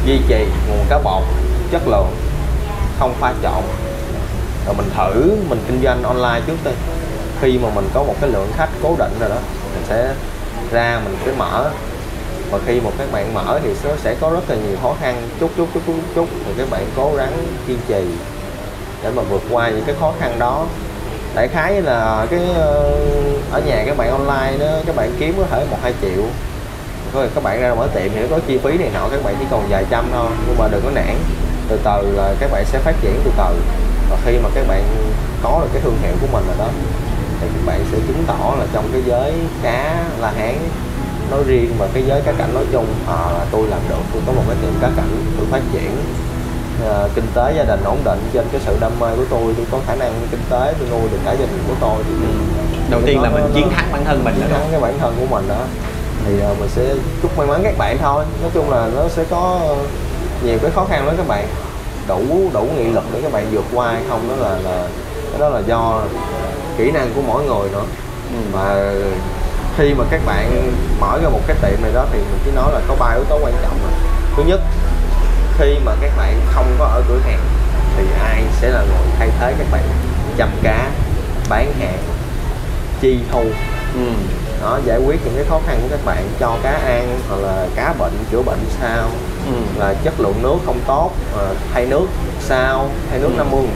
duy trì nguồn cá bột chất lượng, không pha trộn. Rồi mình thử mình kinh doanh online trước đi. Khi mà mình có một cái lượng khách cố định rồi đó, mình sẽ ra mình sẽ mở và khi một các bạn mở thì nó sẽ có rất là nhiều khó khăn chút thì các bạn cố gắng kiên trì để mà vượt qua những cái khó khăn đó. Đại khái là cái ở nhà các bạn online đó, các bạn kiếm có thể 1-2 triệu, rồi các bạn ra mở tiệm thì nó có chi phí này nọ, các bạn chỉ còn vài trăm thôi, nhưng mà đừng có nản, từ từ là các bạn sẽ phát triển từ từ. Và khi mà các bạn có được cái thương hiệu của mình rồi đó thì các bạn sẽ chứng tỏ là trong cái giới cá La Hán nói riêng và cái giới cá cảnh nói chung, là tôi làm được, tôi có một cái tiệm cá cảnh, tôi phát triển kinh tế gia đình ổn định trên cái sự đam mê của tôi có khả năng kinh tế, tôi nuôi được cả gia đình của tôi. Đầu tiên là mình chiến thắng bản thân mình, chiến thắng cái bản thân của mình đó, thì mình sẽ chúc may mắn các bạn thôi. Nói chung là nó sẽ có nhiều cái khó khăn đó, các bạn đủ nghị lực để các bạn vượt qua hay không, đó là cái đó là do kỹ năng của mỗi người nữa. Mà khi mà các bạn mở ra một cái tiệm này đó thì mình chỉ nói là có 3 yếu tố quan trọng rồi. Thứ nhất, khi mà các bạn không có ở cửa hàng thì ai sẽ là người thay thế các bạn chăm cá, bán hàng, chi thu, đó, giải quyết những cái khó khăn của các bạn, cho cá ăn hoặc là cá bệnh chữa bệnh sao, là chất lượng nước không tốt, thay nước sao, thay nước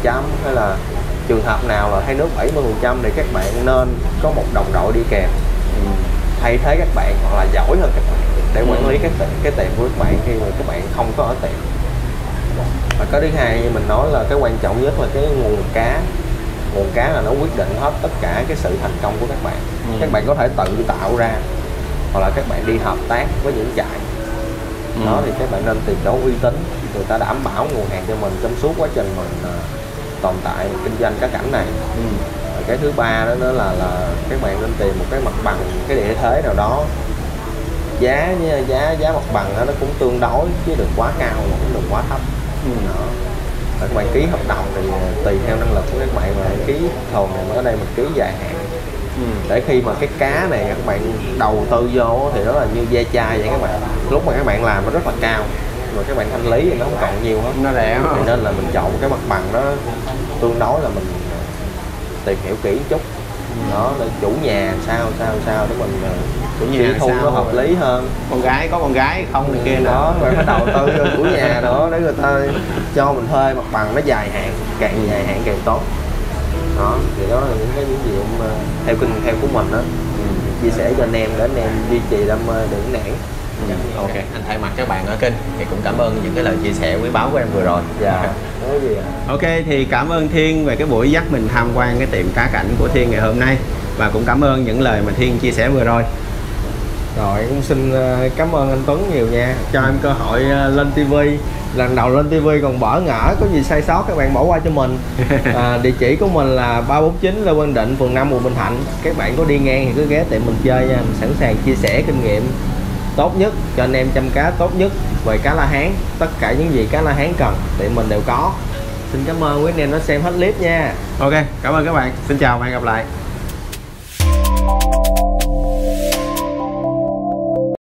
50%, hay là trường hợp nào là thay nước 70% thì các bạn nên có một đồng đội đi kèm thay thế các bạn hoặc là giỏi hơn các bạn để quản lý cái tiệm của các bạn khi mà các bạn không có ở tiệm. Và cái thứ hai như mình nói là cái quan trọng nhất là cái nguồn cá là nó quyết định hết tất cả cái sự thành công của các bạn. Các bạn có thể tự tạo ra hoặc là các bạn đi hợp tác với những trại đó, thì các bạn nên tìm chỗ uy tín, người ta đảm bảo nguồn hàng cho mình trong suốt quá trình mình tồn tại kinh doanh cá cảnh này. Và cái thứ ba đó nữa là các bạn nên tìm một cái mặt bằng, cái địa thế nào đó, giá mặt bằng đó, nó cũng tương đối chứ đừng quá cao mà cũng đừng quá thấp. Đó. Và các bạn ký hợp đồng thì tùy theo năng lực của các bạn mà ký thường này, ở đây mình ký dài hạn. Để khi mà cái cá này các bạn đầu tư vô thì nó là như ve chai vậy các bạn, lúc mà các bạn làm nó rất là cao rồi các bạn thanh lý thì nó không còn nhiều hết, nó rẻ, thì nên là mình chọn một cái mặt bằng đó tương đối là mình tìm hiểu kỹ chút đó, để chủ nhà sao để mình chủ nhà thu nó hợp lý hơn. Con gái có con gái không này kia đó, rồi phải đầu tư cho chủ nhà nữa để người ta cho mình thuê mặt bằng nó dài hạn, càng dài hạn càng tốt. Đó, thì đó là những gì theo của mình đó, chia sẻ cho anh em để anh em duy trì đam mê, đừng nản. Ok, anh thay mặt các bạn ở kênh thì cũng cảm ơn những cái lời chia sẻ quý báu của em vừa rồi. Dạ. Nói gì ạ? Ok, thì cảm ơn Thiên về cái buổi dắt mình tham quan cái tiệm cá cảnh của Thiên ngày hôm nay, và cũng cảm ơn những lời mà Thiên chia sẻ vừa rồi. Rồi cũng xin cảm ơn anh Tuấn nhiều nha, cho em cơ hội lên TV. Lần đầu lên TV còn bỡ ngỡ, có gì sai sót các bạn bỏ qua cho mình. Địa chỉ của mình là 349 Lê Quang Định, phường 5, quận Bình Thạnh. Các bạn có đi ngang thì cứ ghé tiệm mình chơi nha, mình sẵn sàng chia sẻ kinh nghiệm tốt nhất cho anh em chăm cá tốt nhất về cá La Hán. Tất cả những gì cá La Hán cần tiệm mình đều có. Xin cảm ơn quý anh em đã xem hết clip nha. Ok, cảm ơn các bạn, xin chào và hẹn gặp lại.